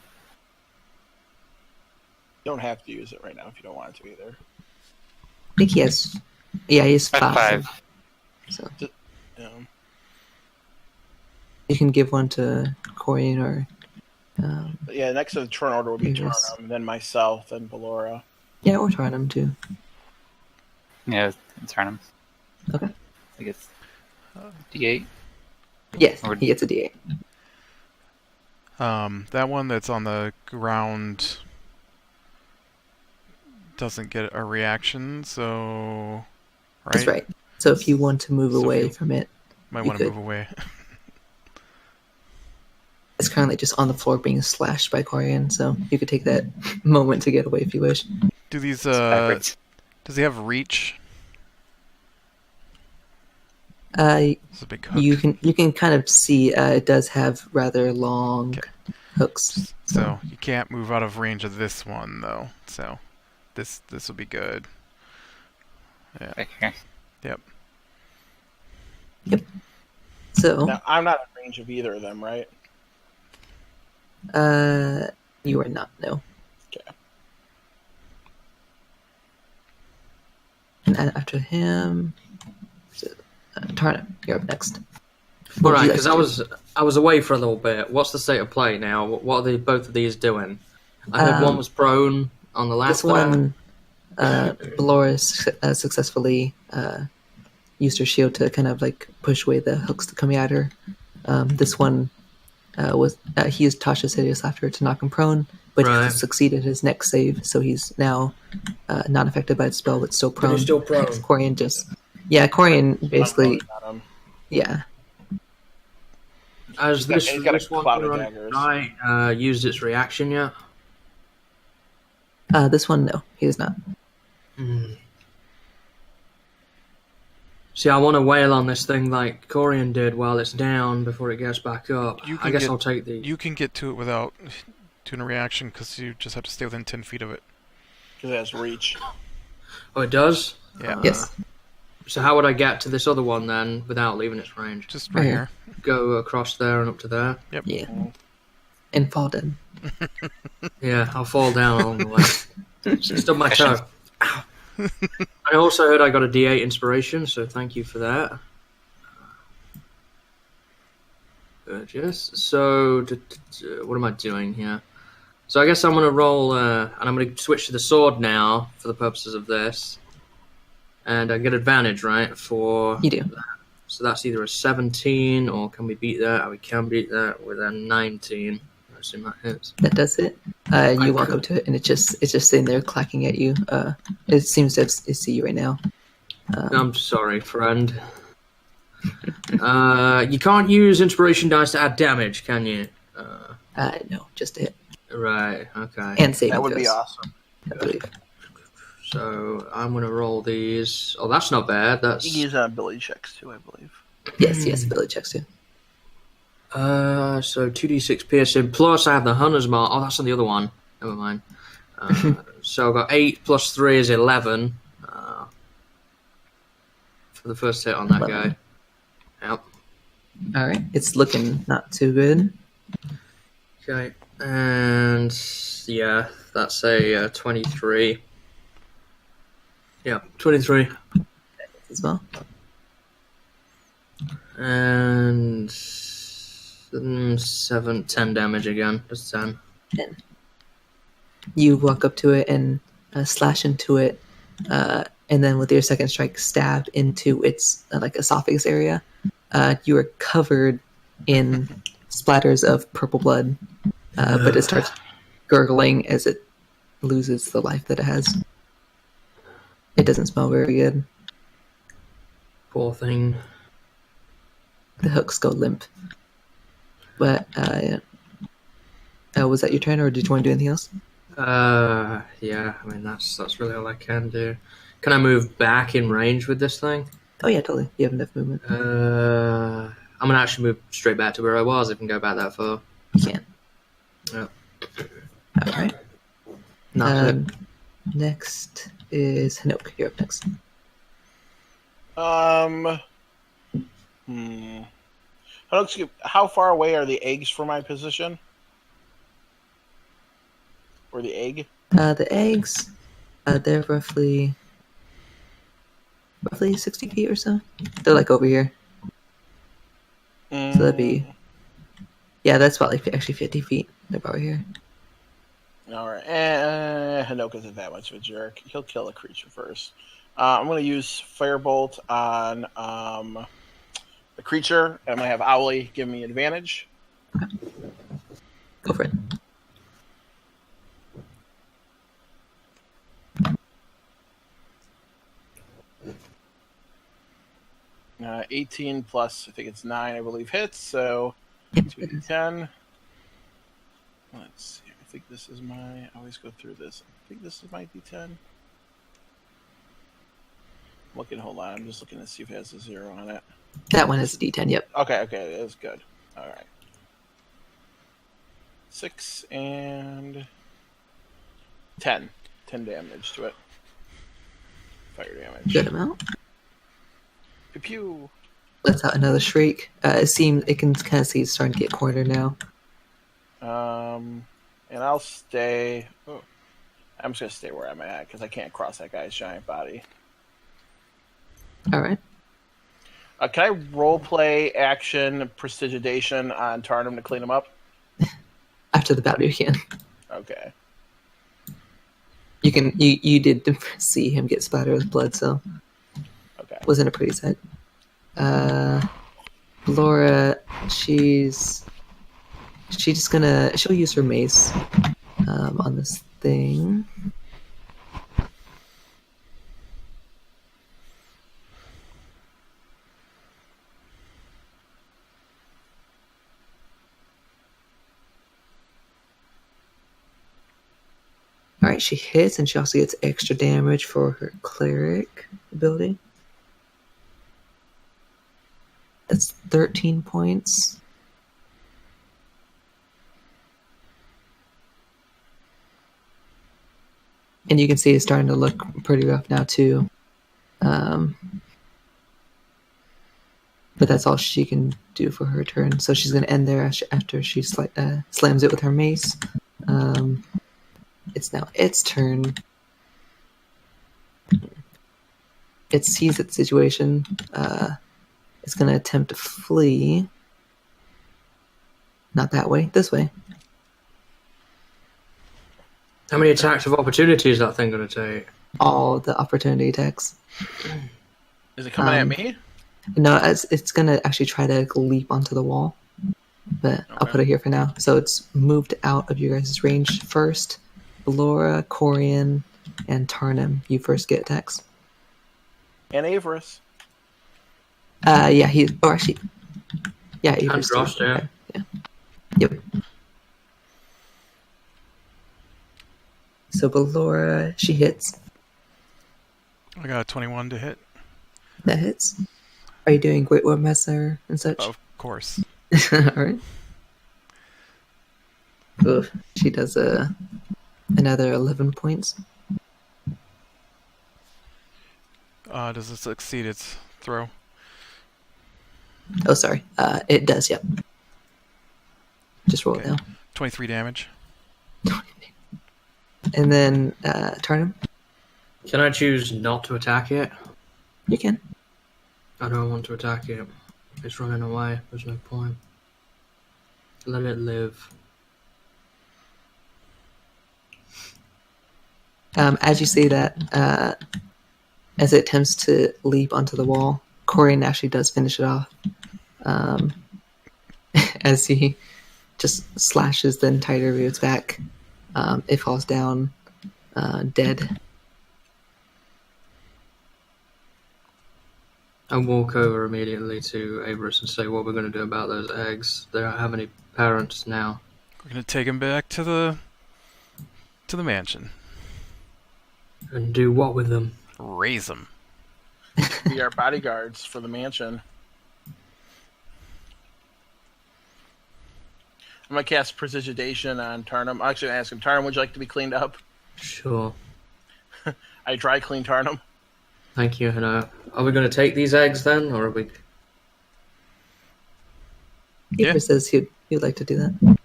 Speaker 4: don't have to use it right now if you don't want to either.
Speaker 1: I think he has... Yeah, he has 5.
Speaker 5: 5.
Speaker 1: So
Speaker 4: Yeah.
Speaker 1: you can give one to Corian or...
Speaker 4: But yeah, next to the turn order would be
Speaker 1: Yes.
Speaker 4: Turnham, then myself, then Ballora.
Speaker 1: yeah, or Tarnum too.
Speaker 5: Yeah, turn him.
Speaker 1: Okay.
Speaker 5: I guess D8.
Speaker 1: Yes,
Speaker 5: Or-
Speaker 1: he gets a D8.
Speaker 2: That one that's on the ground doesn't get a reaction, so... Right?
Speaker 1: That's right. So if you want to move
Speaker 2: So if
Speaker 1: away
Speaker 2: you-
Speaker 1: from it,
Speaker 2: Might
Speaker 1: You
Speaker 2: want to
Speaker 1: could.
Speaker 2: move away.
Speaker 1: it's currently just on the floor being slashed by Corian, so you could take that moment to get away if you wish.
Speaker 2: Do these,
Speaker 5: Backwards.
Speaker 2: does he have reach?
Speaker 1: Uh,
Speaker 2: It's a big hook.
Speaker 1: you can kind of see it does have rather long
Speaker 2: Okay.
Speaker 1: hooks.
Speaker 2: So you can't move out of range of this one, though. So this will be good. Yeah.
Speaker 5: Back here.
Speaker 1: So
Speaker 4: Now, I'm not in range of either of them, right?
Speaker 1: you are not, no.
Speaker 4: Okay.
Speaker 1: And then after him, Tarnum, you're up next.
Speaker 3: All
Speaker 1: What would
Speaker 3: right,
Speaker 1: you
Speaker 3: because
Speaker 1: like
Speaker 3: I was away for a little bit. What's the state of play now? What are both of these doing? I heard one was prone on the last
Speaker 1: This one, Dolores successfully used her shield to kind of like push away the hooks that coming at her. This one he used Tasha's Hideous Laughter to knock him prone, but
Speaker 3: Right.
Speaker 1: he succeeded his next save, so he's now not affected by the spell, but still prone.
Speaker 3: still prone.
Speaker 1: Corian Corian basically,
Speaker 4: I'm rolling
Speaker 1: yeah.
Speaker 3: Has
Speaker 4: he's got a
Speaker 3: this one
Speaker 4: cloud of
Speaker 3: on
Speaker 4: daggers.
Speaker 3: die used its reaction yet?
Speaker 1: This one, no, he does not.
Speaker 3: See, I want to wail on this thing like Corian did while it's down before it gets back up.
Speaker 2: You
Speaker 3: I
Speaker 2: can
Speaker 3: guess
Speaker 2: get-
Speaker 3: I'll take the...
Speaker 2: You can get to it without doing a reaction because you just have to stay within 10 feet of it.
Speaker 4: Because it has reach.
Speaker 3: Oh, it does?
Speaker 2: Yeah.
Speaker 1: Yes,
Speaker 3: So how would I get to this other one then without leaving its range?
Speaker 2: Just right here.
Speaker 3: Go across there and up to there?
Speaker 1: yeah, and fall dead.
Speaker 3: Yeah, I'll fall down along the way. Stub my toe. Ow. I also heard I got a D8 inspiration, so thank you for that. Purchase. So, what am I doing here? So I guess I'm going to roll, and I'm going to switch to the sword now for the purposes of this. And I get advantage, right, for...
Speaker 1: You do.
Speaker 3: So that's either a 17, or can we beat that? We can beat that with a 19. I assume that hits.
Speaker 1: That does it. You walk
Speaker 3: could-
Speaker 1: up to it, and it's just sitting there clacking at you. It seems to see you right now.
Speaker 3: I'm sorry, friend. You can't use inspiration dice to add damage, can you?
Speaker 1: No, just a hit.
Speaker 3: Right. Okay.
Speaker 1: And saving
Speaker 4: That would be
Speaker 1: throws,
Speaker 4: awesome.
Speaker 1: I believe.
Speaker 3: So I'm gonna roll these. Oh, that's not bad. That's
Speaker 4: You can use ability checks too, I believe.
Speaker 1: Yes, ability checks too.
Speaker 3: so 2d6 piercing plus I have the hunter's mark. Oh, that's on the other one. Never mind. So I've got 8 plus 3 is 11. For the first hit on that
Speaker 1: 11.
Speaker 3: guy. Yep.
Speaker 1: All right, it's looking not too good.
Speaker 3: Okay. And yeah, that's a 23. Yeah, 23.
Speaker 1: As well.
Speaker 3: And 10 damage again. Just 10.
Speaker 1: You walk up to it and slash into it, and then with your second strike, stab into its like esophagus area. You are covered in splatters of purple blood, but it starts gurgling as it loses the life that it has. It doesn't smell very good.
Speaker 3: Poor thing.
Speaker 1: The hooks go limp. But was that your turn, or did you want to do anything else?
Speaker 3: Yeah. I mean, that's really all I can do. Can I move back in range with this thing?
Speaker 1: Oh yeah, totally. You have enough movement.
Speaker 3: I'm gonna actually move straight back to where I was. If I can go back that far.
Speaker 1: You can.
Speaker 3: Yep.
Speaker 1: All right.
Speaker 3: That's it.
Speaker 1: Next is Hanook. You're up next.
Speaker 4: How far away are the eggs from my position? Or the egg?
Speaker 1: The eggs, they're roughly 60 feet or so. They're like over here. So that'd be, yeah, that's about like actually 50 feet. They're about here.
Speaker 4: All right. Hanook isn't that much of a jerk. He'll kill the creature first. I'm going to use Firebolt on the creature. I'm going to have Owly give me advantage.
Speaker 1: Go for it.
Speaker 4: Uh, 18 plus, I think it's 9, I believe, hits. So
Speaker 1: Yep.
Speaker 4: 2d10. Let's see. I think this is my. I always go through this. I think this is my d10. Hold on. I'm just looking to see if it has a 0 on it.
Speaker 1: That one is a D10. Yep.
Speaker 4: Okay, that's good. All right. 6 and 10. 10 damage to it. Fire damage.
Speaker 1: Good amount.
Speaker 4: Pew pew.
Speaker 1: Lets out another shriek. It can kind of see it's starting to get cornered now.
Speaker 4: And I'll stay. Oh, I'm just gonna stay where I'm at because I can't cross that guy's giant body.
Speaker 1: All right.
Speaker 4: Can I role play action prestidigitation on Tarnum to clean him up?
Speaker 1: After the battle, you can.
Speaker 4: Okay.
Speaker 1: You can. You did see him get splattered with blood, so
Speaker 4: Okay.
Speaker 1: wasn't a pretty sight. Laura, she's just gonna. She'll use her mace on this thing. All right, she hits, and she also gets extra damage for her cleric ability. That's 13 points. And you can see it's starting to look pretty rough now, too. But that's all she can do for her turn. So she's going to end there after she slams it with her mace. It's now its turn. It sees its situation. It's going to attempt to flee. Not that way, this way.
Speaker 3: How many attacks of opportunity is that thing going to take?
Speaker 1: All the opportunity attacks.
Speaker 4: Is it coming at me?
Speaker 1: No, it's going to actually try to leap onto the wall. But I'll put it here for now. So it's moved out of your guys' range first. Laura, Corian, and Tarnum, you first get attacks.
Speaker 4: And Averus.
Speaker 1: Yeah, Averus
Speaker 3: And Ross,
Speaker 1: too.
Speaker 3: yeah.
Speaker 1: Okay, yeah. Yep. So Ballora, she hits.
Speaker 2: I got a 21 to hit.
Speaker 1: That hits. Are you doing Great War Messer and such?
Speaker 2: Of course.
Speaker 1: Alright. Oof. She does another 11 points.
Speaker 2: Does it succeed its throw?
Speaker 1: Oh, sorry. It does, yep. Just roll it
Speaker 2: Okay.
Speaker 1: now.
Speaker 2: 23 damage.
Speaker 1: And then Tarnum,
Speaker 3: Can I choose not to attack it?
Speaker 1: you can.
Speaker 3: I don't want to attack it. It's running away. There's no point. Let it live.
Speaker 1: As you see that, as it attempts to leap onto the wall, Corian actually does finish it off. As he just slashes the entirety of its back. It falls down dead.
Speaker 3: I walk over immediately to Abris and say what we're going to do about those eggs. They don't have any parents now.
Speaker 2: We're gonna take him back to the mansion.
Speaker 3: And do what with them?
Speaker 2: Raise them.
Speaker 4: Be our bodyguards for the mansion. I'm gonna cast Prestidigitation on Tarnum. I'm actually gonna ask him, Tarnum, would you like to be cleaned up?
Speaker 3: Sure.
Speaker 4: I dry clean Tarnum.
Speaker 3: Thank you. And are we going to take these eggs then, or are we?
Speaker 2: Yeah.
Speaker 1: Eber says he'd like to do that.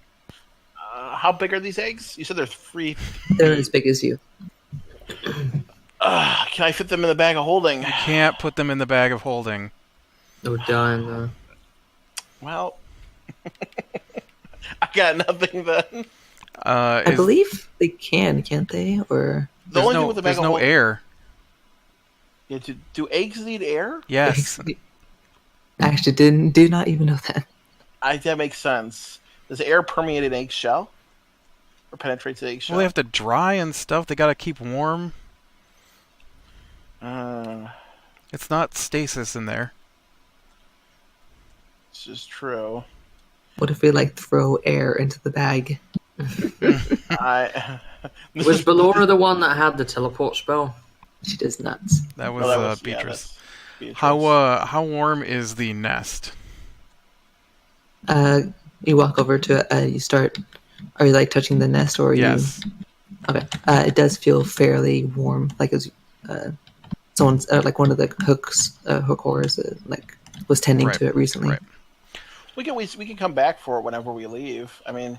Speaker 4: How big are these eggs? You said they're 3.
Speaker 1: They're as big as you.
Speaker 4: Can I fit them in the bag of holding?
Speaker 2: Can't put them in the bag of holding.
Speaker 3: We're dying though.
Speaker 4: Well, I got nothing then.
Speaker 1: I believe they can't they? Or
Speaker 4: The only thing with the bag
Speaker 2: there's
Speaker 4: of
Speaker 2: no
Speaker 4: holding.
Speaker 2: air.
Speaker 4: Yeah, do eggs need air?
Speaker 2: Yes.
Speaker 1: I actually do not even know that.
Speaker 4: That makes sense. Does air permeate an egg shell? Or penetrates the egg shell?
Speaker 2: Well, they have to dry and stuff. They gotta keep warm. It's not stasis in there.
Speaker 4: This is true.
Speaker 1: What if we throw air into the bag?
Speaker 3: Was Ballora the one that had the teleport spell?
Speaker 1: She does nuts.
Speaker 2: That was,
Speaker 4: Oh, that was
Speaker 2: Beatrice.
Speaker 4: that's Beatrice.
Speaker 2: How warm is the nest?
Speaker 1: You walk over to it. You start. Are you touching the nest, or are
Speaker 2: Yes.
Speaker 1: you? Okay. It does feel fairly warm, as someone's one of the hook horrors was tending
Speaker 2: Right,
Speaker 1: to it recently.
Speaker 2: right.
Speaker 4: We can come back for it whenever we leave. I mean,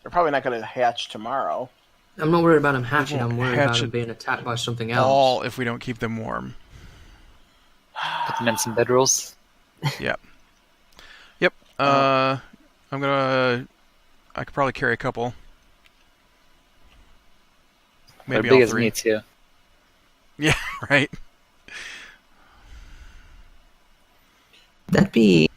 Speaker 4: they're probably not going to hatch tomorrow.
Speaker 3: I'm not worried about him hatching.
Speaker 2: won't
Speaker 3: I'm worried about
Speaker 2: hatch
Speaker 3: him
Speaker 2: it
Speaker 3: being attacked by something else.
Speaker 2: All if we don't keep them warm.
Speaker 5: Put them in some bedrolls.
Speaker 2: Yep. I could probably carry a couple.
Speaker 5: They're
Speaker 2: Maybe
Speaker 5: big
Speaker 2: all
Speaker 5: as
Speaker 2: 3.
Speaker 5: me too.
Speaker 2: Yeah, right.
Speaker 1: That'd be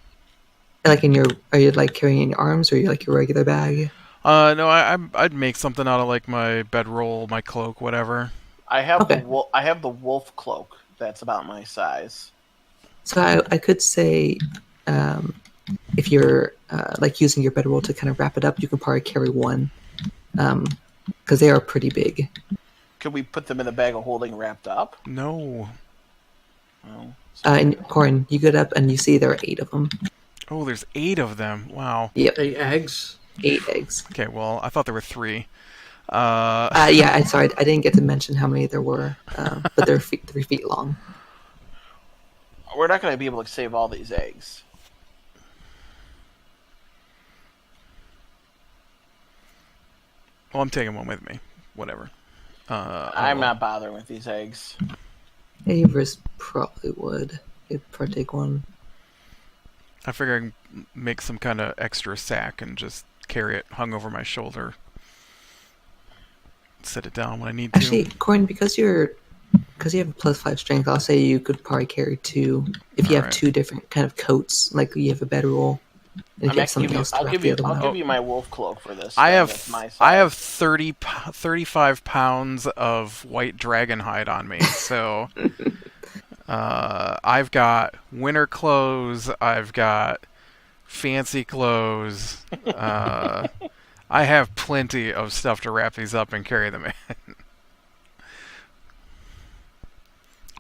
Speaker 1: in your. Are you carrying in your arms, or are you your regular bag?
Speaker 2: No, I'd make something out of my bedroll, my cloak, whatever.
Speaker 4: I have
Speaker 1: Okay.
Speaker 4: I have the wolf cloak. That's about my size.
Speaker 1: So I could say, if you're using your bedroll to kind of wrap it up, you can probably carry one, because they are pretty big.
Speaker 4: Could we put them in a bag of holding wrapped up?
Speaker 2: No.
Speaker 4: Oh.
Speaker 1: And Corin, you get up and you see there are 8 of them.
Speaker 2: Oh, there's 8 of them. Wow.
Speaker 1: Yep,
Speaker 3: 8 eggs.
Speaker 1: 8 eggs.
Speaker 2: Okay, well, I thought there were 3.
Speaker 1: Yeah, I'm sorry, I didn't get to mention how many there were, but they're 3 feet long.
Speaker 4: We're not going to be able to save all these eggs.
Speaker 2: Well, I'm taking one with me. Whatever.
Speaker 4: I'm not bothering with these eggs.
Speaker 1: Avers probably would. He'd partake one.
Speaker 2: I figure I can make some kind of extra sack and just carry it hung over my shoulder. Set it down when I need to.
Speaker 1: Actually, Corin, because you have a +5 strength, I'll say you could probably carry 2 if you have
Speaker 2: Alright.
Speaker 1: 2 different kind of coats, you have a bedroll. And if you have something else to
Speaker 4: I'll
Speaker 1: wrap
Speaker 4: give
Speaker 1: the
Speaker 4: you
Speaker 1: other one.
Speaker 4: I'll give you my wolf cloak for this.
Speaker 2: I
Speaker 4: thing.
Speaker 2: have
Speaker 4: That's my size.
Speaker 2: I have 35 pounds of white dragon hide on me, so I've got winter clothes. I've got fancy clothes. I have plenty of stuff to wrap these up and carry them in.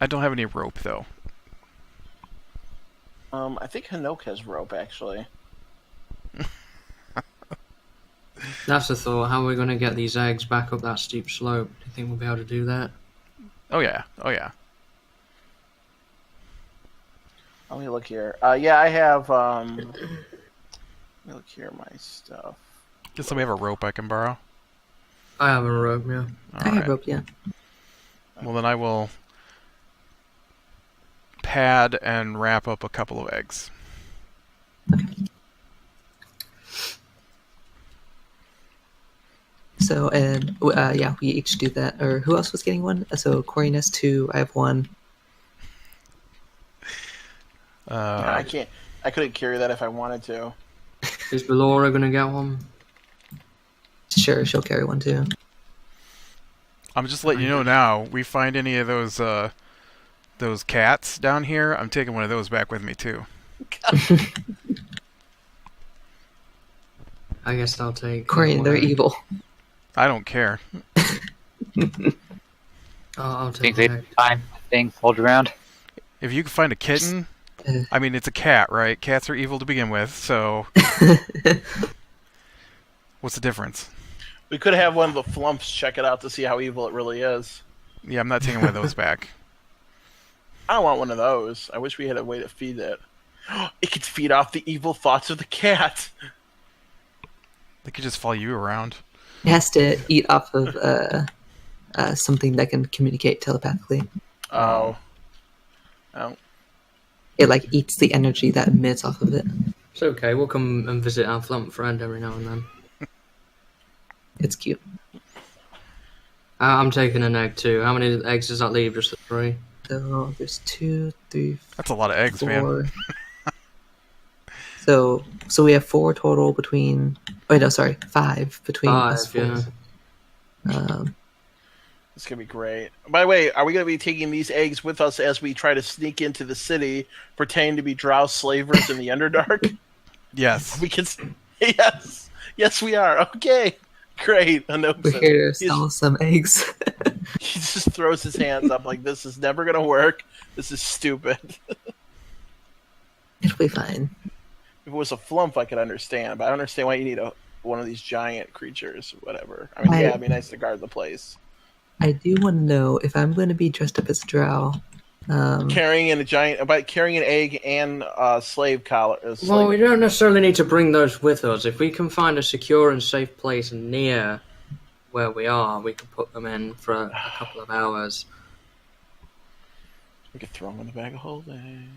Speaker 2: I don't have any rope though.
Speaker 4: I think Hinoke has rope actually.
Speaker 3: That's the thought. How are we going to get these eggs back up that steep slope? Do you think we'll be able to do that?
Speaker 2: Oh yeah.
Speaker 4: Let me look here. Yeah, I have. Let me look here at my stuff.
Speaker 2: Does somebody have a rope I can borrow?
Speaker 3: I have a rope, yeah.
Speaker 1: I have rope, yeah.
Speaker 2: Well, then I will pad and wrap up a couple of eggs.
Speaker 1: So, and yeah, we each do that. Or who else was getting one? So Corey has 2. I have 1.
Speaker 4: Yeah, I can't. I couldn't carry that if I wanted to.
Speaker 3: Is Bellora going to get one?
Speaker 1: Sure, she'll carry 1 too.
Speaker 2: I'm just letting you know now. We find any of those cats down here, I'm taking one of those back with me too.
Speaker 3: I guess I'll take...
Speaker 1: Corey, they're evil.
Speaker 2: I don't care.
Speaker 3: I'll
Speaker 5: Think
Speaker 3: take
Speaker 5: they
Speaker 3: one.
Speaker 5: time thing hold around?
Speaker 2: If you can find a kitten, I mean, it's a cat, right? Cats are evil to begin with, so what's the difference?
Speaker 4: We could have one of the flumps check it out to see how evil it really is.
Speaker 2: Yeah, I'm not taking one of those back.
Speaker 4: I don't want one of those. I wish we had a way to feed it. It could feed off the evil thoughts of the cat.
Speaker 2: They could just follow you around.
Speaker 1: It has to eat off of something that can communicate telepathically.
Speaker 4: Oh.
Speaker 1: It like eats the energy that emits off of it.
Speaker 3: It's okay, we'll come and visit our flump friend every now and then.
Speaker 1: It's cute.
Speaker 3: I'm taking an egg too. How many eggs does that leave? Just 3?
Speaker 1: So there's 2, 3,
Speaker 2: That's a lot of eggs,
Speaker 1: 4.
Speaker 2: man.
Speaker 1: So we have 4 total between. Wait, no, sorry, 5 between
Speaker 3: 5,
Speaker 1: us 4.
Speaker 3: yeah.
Speaker 4: It's going to be great. By the way, are we going to be taking these eggs with us as we try to sneak into the city, pretending to be drow slavers in the Underdark?
Speaker 2: Yes.
Speaker 4: We can. Yes. Yes, we are. Okay. Great.
Speaker 1: We're here to sell some eggs.
Speaker 4: He just throws his hands up like, this is never going to work. This is stupid.
Speaker 1: It'll be fine.
Speaker 4: If it was a flump, I could understand, but I don't understand why you need one of these giant creatures, whatever. I mean, yeah, it'd be nice to guard the place.
Speaker 1: I do want to know if I'm going to be dressed up as a drow.
Speaker 4: Carrying an egg and a slave collar.
Speaker 3: Well, we don't necessarily need to bring those with us. If we can find a secure and safe place near where we are, we can put them in for a couple of hours.
Speaker 4: We could throw them in the bag of holding.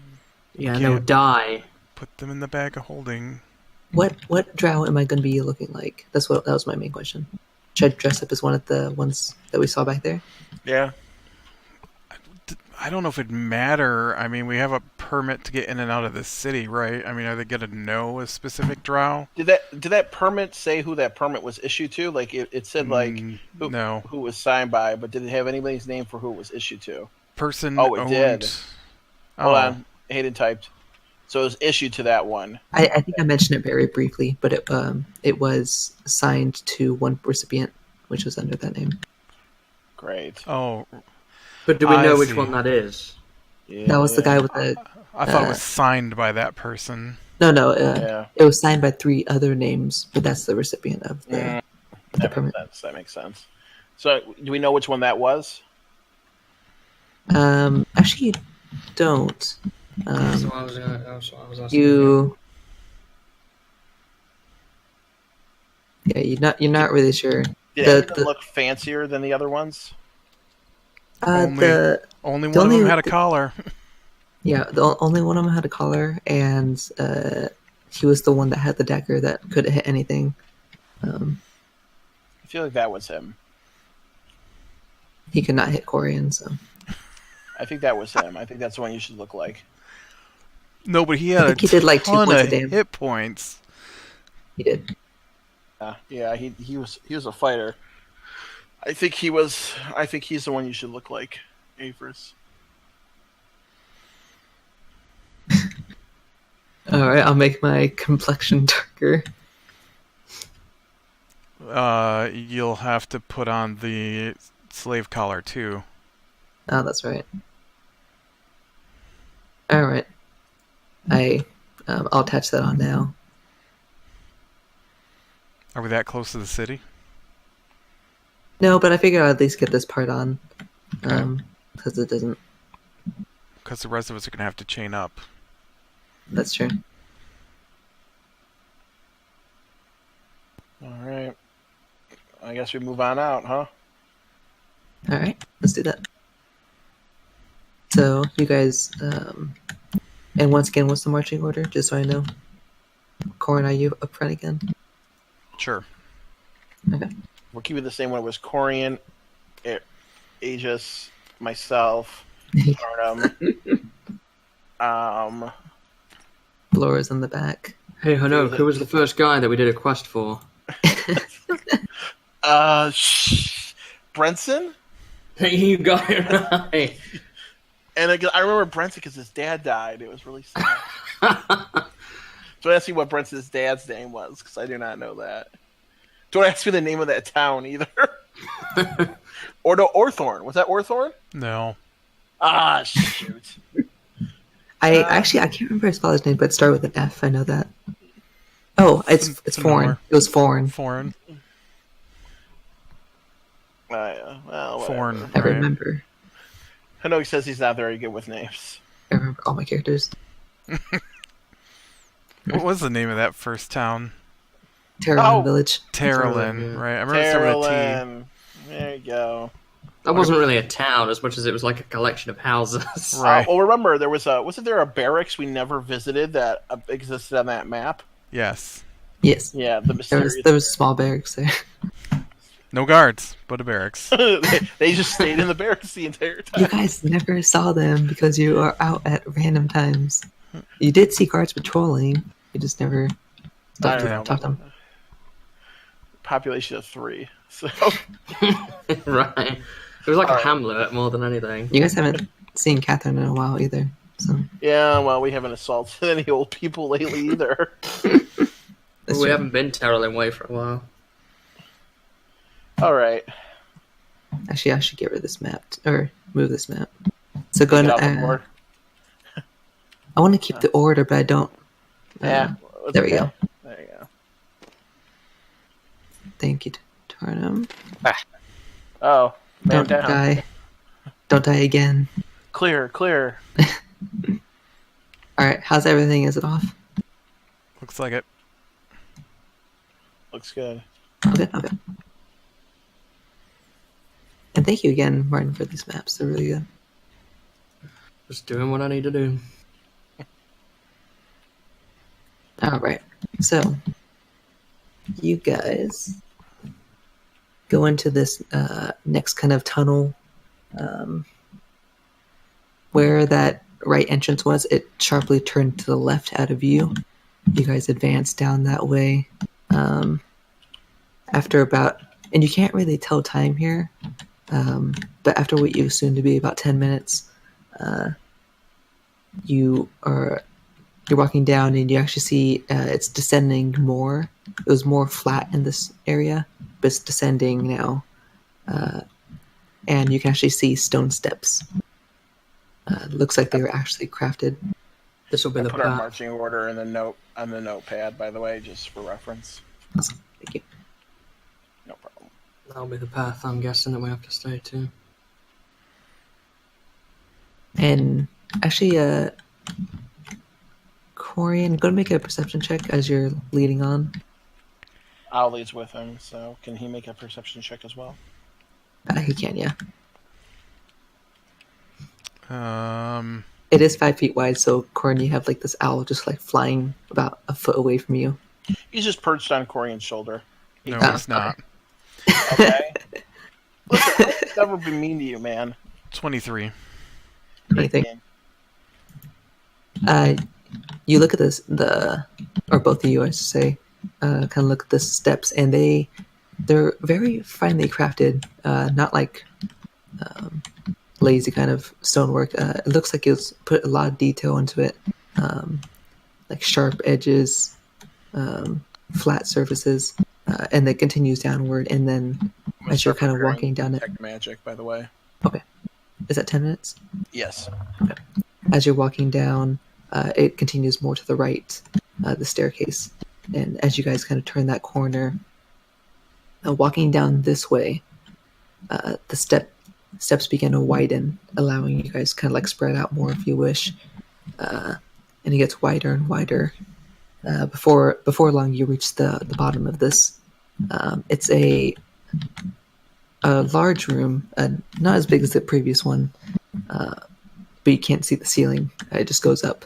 Speaker 3: Yeah, and they'll die.
Speaker 2: Put them in the bag of holding.
Speaker 1: What drow am I going to be looking like? That was my main question. Should I dress up as one of the ones that we saw back there?
Speaker 4: Yeah.
Speaker 2: I don't know if it'd matter. I mean, we have a permit to get in and out of the city, right? I mean, are they going to know a specific drow?
Speaker 4: Did that permit say who that permit was issued to? Like it said who was signed by, but did it have anybody's name for who it was issued to?
Speaker 2: Person
Speaker 4: Oh, it
Speaker 2: owned...
Speaker 4: did. Hold on. Hayden typed. So it was issued to that one.
Speaker 1: I think I mentioned it very briefly, but it was assigned to one recipient, which was under that name.
Speaker 4: Great.
Speaker 2: Oh.
Speaker 3: But do we know which one that is?
Speaker 4: Yeah.
Speaker 1: That was the guy with the...
Speaker 2: I thought it was signed by that person.
Speaker 1: No,
Speaker 4: Yeah.
Speaker 1: it was signed by 3 other names, but that's the recipient of the permit.
Speaker 4: That makes sense. So do we know which one that was?
Speaker 1: Actually, you don't.
Speaker 3: That's what I was asking.
Speaker 1: Yeah, you're not really sure.
Speaker 4: Did any of them look fancier than the other ones?
Speaker 2: Only one of them had a collar.
Speaker 1: Yeah, the only one of them had a collar, and he was the one that had the dagger that couldn't hit anything.
Speaker 4: I feel like that was him.
Speaker 1: He could not hit Corian, so...
Speaker 4: I think that was him. I think that's the one you should look like.
Speaker 2: No, but he had
Speaker 1: he did like 2
Speaker 2: ton
Speaker 1: points
Speaker 2: of
Speaker 1: of damage.
Speaker 2: hit points.
Speaker 1: He did.
Speaker 4: Yeah, he was a fighter. I think he's the one you should look like, Avers.
Speaker 1: Alright, I'll make my complexion darker.
Speaker 2: You'll have to put on the slave collar too.
Speaker 1: Oh, that's right. All right. I'll attach that on now.
Speaker 2: Are we that close to the city?
Speaker 1: No, but I figured I'd at least get this part on, because it doesn't.
Speaker 2: Because the rest of us are going to have to chain up.
Speaker 1: That's true.
Speaker 4: All right. I guess we move on out, huh?
Speaker 1: All right, let's do that. So you guys, and once again, what's the marching order? Just so I know. Corin, are you up front again?
Speaker 2: Sure.
Speaker 1: Okay.
Speaker 4: We're keeping the same one. It was Corian, Aegis, myself, Arnhem.
Speaker 1: Laura's in the back.
Speaker 3: Hey, Hanok, who was the first guy that we did a quest for?
Speaker 4: Brenson?
Speaker 3: You got it right.
Speaker 4: And I remember Brenson because his dad died. It was really sad. Don't ask me what Brenson's dad's name was, because I do not know that. Don't ask me the name of that town either. Or no, Orthorn. Was that Orthorn?
Speaker 2: No.
Speaker 4: Ah, shoot.
Speaker 1: I can't remember his father's name, but it started with an F. I know that. Oh, it's foreign. It was foreign.
Speaker 2: Foreign.
Speaker 4: Well,
Speaker 2: Foreign.
Speaker 1: I
Speaker 2: Right.
Speaker 1: remember.
Speaker 4: I know he says he's not very good with names.
Speaker 1: I remember all my characters.
Speaker 2: What was the name of that first town?
Speaker 1: Terralin Village.
Speaker 2: Terralin,
Speaker 3: yeah.
Speaker 2: right? I remember it started with a T.
Speaker 4: Terralin. There you go.
Speaker 3: That wasn't really a town as much as it was like a collection of houses.
Speaker 2: Right.
Speaker 4: Well, remember, there was wasn't there a barracks we never visited that existed on that map?
Speaker 2: Yes.
Speaker 1: Yes.
Speaker 4: Yeah, the mysterious.
Speaker 1: There was a small barracks there.
Speaker 2: No guards, but a barracks.
Speaker 4: They just stayed in the barracks the entire time.
Speaker 1: You guys never saw them because you are out at random times. You did see guards patrolling. You just never
Speaker 4: I
Speaker 1: stopped
Speaker 4: don't
Speaker 1: to
Speaker 4: know.
Speaker 1: talk to them.
Speaker 4: Population of 3. So
Speaker 3: Right. It was like a hamlet more than anything.
Speaker 1: You guys haven't seen Catherine in a while either. So
Speaker 4: yeah, well, we haven't assaulted any old people lately either.
Speaker 1: that's
Speaker 3: We
Speaker 1: true.
Speaker 3: haven't been Terralin Way for a while.
Speaker 4: All right.
Speaker 1: Actually, I should get rid of this map or move this map. So go.
Speaker 4: Get off the board.
Speaker 1: I want to keep the order, but I don't.
Speaker 4: Yeah.
Speaker 1: There we go.
Speaker 4: There you go.
Speaker 1: Thank you, Tarnum.
Speaker 4: Oh, man
Speaker 1: Don't
Speaker 4: down.
Speaker 1: die. Don't die again.
Speaker 4: Clear.
Speaker 1: All right. How's everything? Is it off?
Speaker 2: Looks like it.
Speaker 4: Looks good.
Speaker 1: Okay. And thank you again, Martin, for these maps. They're really good.
Speaker 3: Just doing what I need to do.
Speaker 1: All right. So, you guys go into this next kind of tunnel. Where that right entrance was, it sharply turned to the left out of view. You guys advance down that way. After about, and you can't really tell time here, but after what you assume to be about 10 minutes, you're walking down and you actually see it's descending more. It was more flat in this area, but it's descending now. And you can actually see stone steps. Looks like they were actually crafted.
Speaker 3: This will be
Speaker 4: I
Speaker 3: the
Speaker 4: put our
Speaker 3: path.
Speaker 4: marching order in the note on the notepad, by the way, just for reference.
Speaker 1: Awesome. Thank you.
Speaker 4: No problem.
Speaker 3: That'll be the path I'm guessing that we have to stay to.
Speaker 1: And actually, Corian, go to make a perception check as you're leading on.
Speaker 4: Ollie's with him, so can he make a perception check as well?
Speaker 1: He can, yeah.
Speaker 2: It
Speaker 1: It is 5 feet wide, so Corian, you have like this owl just like flying about a foot away from you.
Speaker 4: He's just perched on Corian's shoulder.
Speaker 2: No,
Speaker 1: Oh,
Speaker 2: it's not.
Speaker 4: Okay. Listen, I'll never be mean to you, man.
Speaker 2: 23.
Speaker 1: Anything. You look at this, or both of you, I should say, kind of look at the steps, and they're very finely crafted, not like lazy kind of stonework. It looks like it's put a lot of detail into it, like sharp edges, flat surfaces, and it continues downward, and then as you're kind of walking down it.
Speaker 4: Detect magic, by the way.
Speaker 1: Okay. Is that 10 minutes?
Speaker 4: Yes.
Speaker 1: as you're walking down, it continues more to the right, the staircase. And as you guys kind of turn that corner, walking down this way, the steps begin to widen, allowing you guys kind of like spread out more if you wish. And it gets wider and wider. Before long, you reach the bottom of this. It's a large room, not as big as the previous one, but you can't see the ceiling. It just goes up.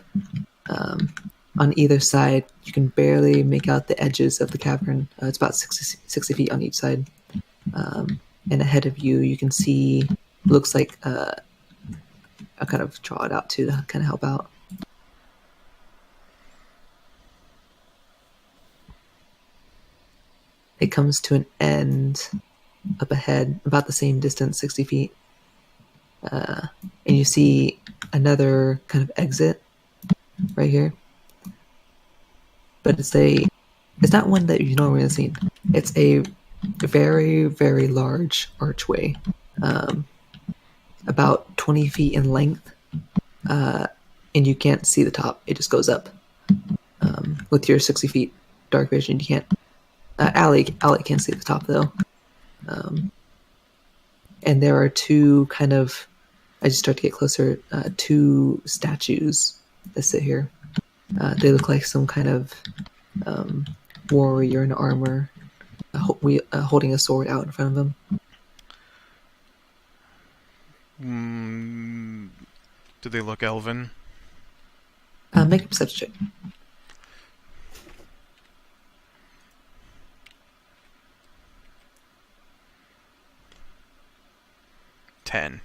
Speaker 1: On either side, you can barely make out the edges of the cavern. It's about 60 feet on each side. And ahead of you, you can see, looks like, I'll kind of draw it out too to kind of help out. It comes to an end up ahead, about the same distance, 60 feet. And you see another kind of exit right here. But it's not one that you've normally seen. It's a very, very large archway, about 20 feet in length, and you can't see the top. It just goes up. With your 60 feet dark vision, you can't. Allie can't see the top though. And there are two kind of, as you start to get closer, two statues that sit here. They look like some kind of warrior in armor, holding a sword out in front of them.
Speaker 2: Do they look elven?
Speaker 1: Make a perception check.
Speaker 2: Ten.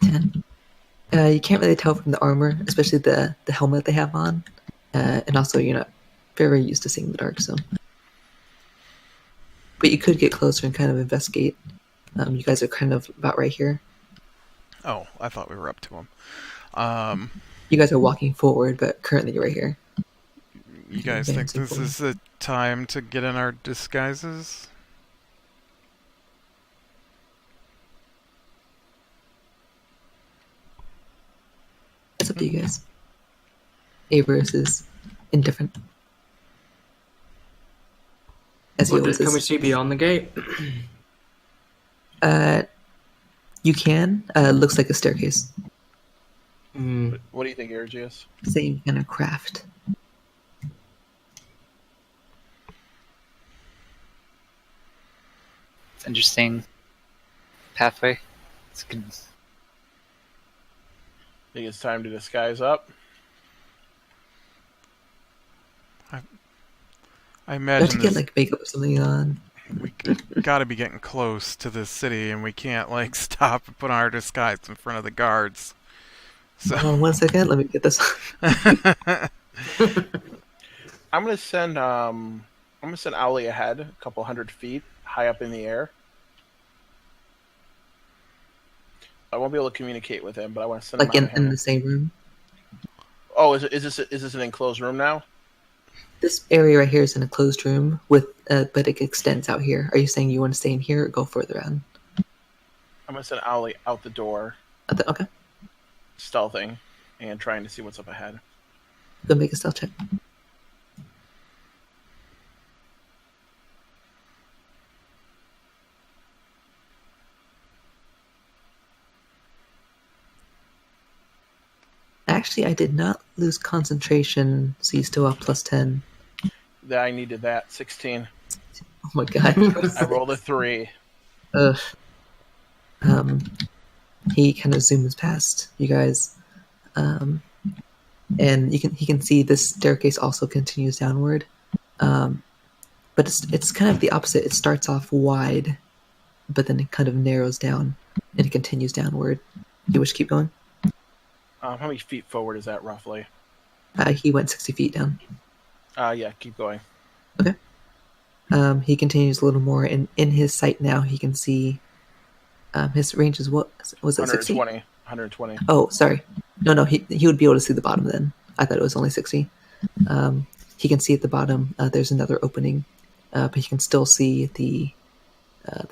Speaker 1: You can't really tell from the armor, especially the helmet they have on, and also you're not very used to seeing the dark, so. But you could get closer and kind of investigate. You guys are kind of about right here.
Speaker 2: Oh, I thought we were up to them.
Speaker 1: You guys are walking forward, but currently you're right here.
Speaker 2: You guys think this is the time to get in our disguises?
Speaker 1: It's up to you guys. Avers is indifferent. As he always is.
Speaker 3: Can we see beyond the gate?
Speaker 1: You can. Looks like a staircase.
Speaker 4: What do you think, Ergius?
Speaker 1: Same kind of craft.
Speaker 5: It's interesting pathway. It's good.
Speaker 4: Think it's time to disguise up?
Speaker 2: I
Speaker 1: You
Speaker 2: imagine
Speaker 1: have to get like makeup or something on.
Speaker 2: we gotta be getting close to this city, and we can't like stop and put on our disguise in front of the guards. So
Speaker 1: Hold on 1 second. Let me get this.
Speaker 4: I'm gonna send Owly ahead, a couple 100 feet, high up in the air. I won't be able to communicate with him, but I want to send
Speaker 1: Like
Speaker 4: him
Speaker 1: in the same room.
Speaker 4: Oh, is this an enclosed room now?
Speaker 1: This area right here is an enclosed room with, but it extends out here. Are you saying you want to stay in here or go further out?
Speaker 4: I'm gonna send Owly out the door,
Speaker 1: Okay.
Speaker 4: stealthing, and trying to see what's up ahead.
Speaker 1: Go make a stealth check. Actually, I did not lose concentration, so you still have plus 10.
Speaker 4: I needed that 16.
Speaker 1: Oh my god.
Speaker 4: I rolled a 3.
Speaker 1: Ugh. He kind of zooms past you guys, and he can see this staircase also continues downward, but it's kind of the opposite. It starts off wide, but then it kind of narrows down and it continues downward. You wish to keep going?
Speaker 4: How many feet forward is that roughly?
Speaker 1: He went 60 feet down.
Speaker 4: Yeah, keep going.
Speaker 1: Okay. He continues a little more, and in his sight now, he can see. His range is what was it? 60?
Speaker 4: 120.
Speaker 1: Oh, sorry. No. He would be able to see the bottom then. I thought it was only 60. He can see at the bottom. There's another opening, but he can still see the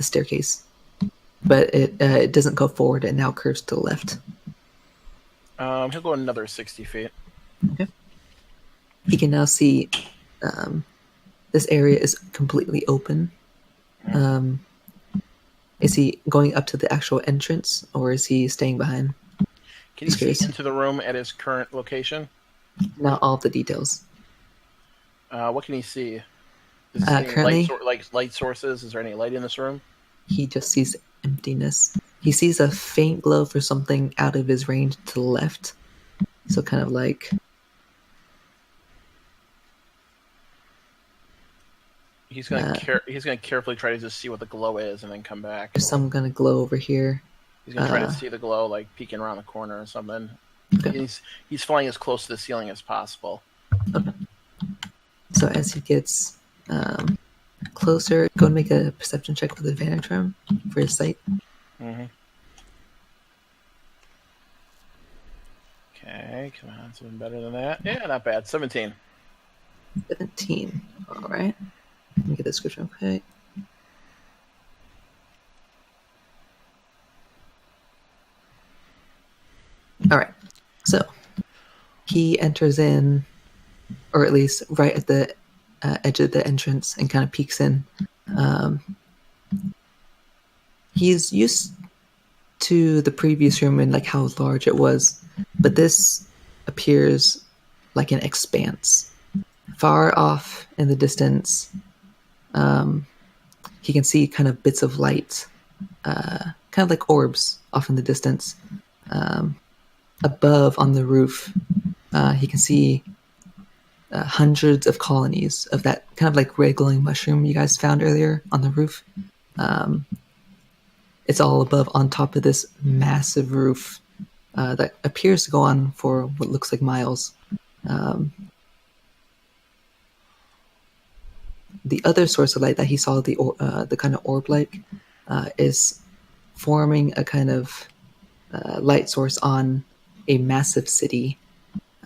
Speaker 1: staircase. But it doesn't go forward. It now curves to the left.
Speaker 4: He'll go another 60 feet.
Speaker 1: He can now see this area is completely open. Is he going up to the actual entrance, or is he staying behind?
Speaker 4: Can you
Speaker 1: Just
Speaker 4: see
Speaker 1: curious.
Speaker 4: into the room at his current location?
Speaker 1: Not all the details.
Speaker 4: What can he see? Is there any
Speaker 1: Currently,
Speaker 4: light sources? Is there any light in this room?
Speaker 1: he just sees emptiness. He sees a faint glow for something out of his range to the left. So kind of like
Speaker 4: He's gonna carefully try to just see what the glow is and then come back.
Speaker 1: there's some kind of glow over here.
Speaker 4: He's gonna try to see the glow, like peeking around the corner or something.
Speaker 1: Okay.
Speaker 4: He's flying as close to the ceiling as possible.
Speaker 1: Okay. So as he gets closer, go and make a perception check with advantage for him for his sight.
Speaker 4: Mm-hmm. Okay, come on, something better than that. Yeah, not bad. 17.
Speaker 1: 17. All right. Let me get the description. Okay. All right. So he enters in, or at least right at the edge of the entrance, and kind of peeks in. He's used to the previous room and like how large it was, but this appears like an expanse. Far off in the distance, he can see kind of bits of light, kind of like orbs off in the distance. Above on the roof, he can see hundreds of colonies of that kind of like red glowing mushroom you guys found earlier on the roof. It's all above on top of this massive roof that appears to go on for what looks like miles. The other source of light that he saw, the kind of orb-like, is forming a kind of light source on a massive city.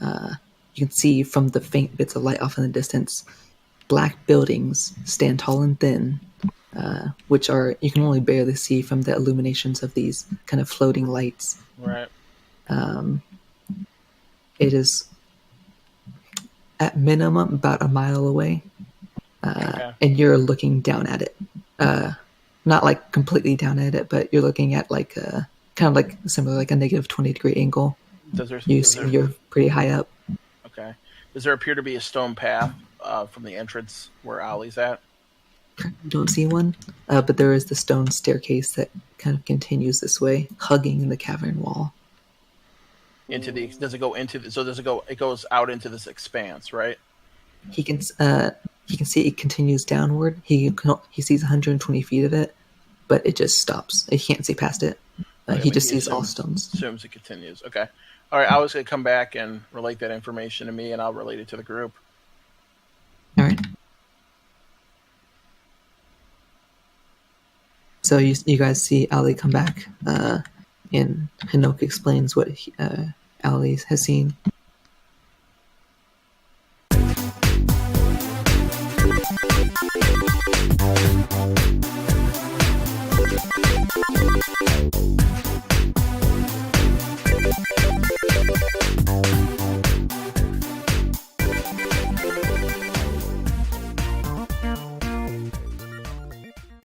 Speaker 1: You can see from the faint bits of light off in the distance, black buildings stand tall and thin, which are you can only barely see from the illuminations of these kind of floating lights.
Speaker 4: Right.
Speaker 1: It is at minimum about a mile away, and you're looking down at it. Not like completely down at it, but you're looking at like kind of like similar, like a negative 20-degree angle. You're pretty high up.
Speaker 4: Okay. Does there appear to be a stone path from the entrance where Ollie's at?
Speaker 1: You don't see one, but there is the stone staircase that kind of continues this way, hugging the cavern wall.
Speaker 4: Does it go? It goes out into this expanse, right?
Speaker 1: He can see it continues downward. He sees 120 feet of it, but it just stops. He can't see past it. He just sees all stones.
Speaker 4: Assumes it continues. Okay. All right. I was going to come back and relate that information to me, and I'll relate it to the group.
Speaker 1: All right. So you guys see Ali come back, and Hinoki explains what Ali has seen.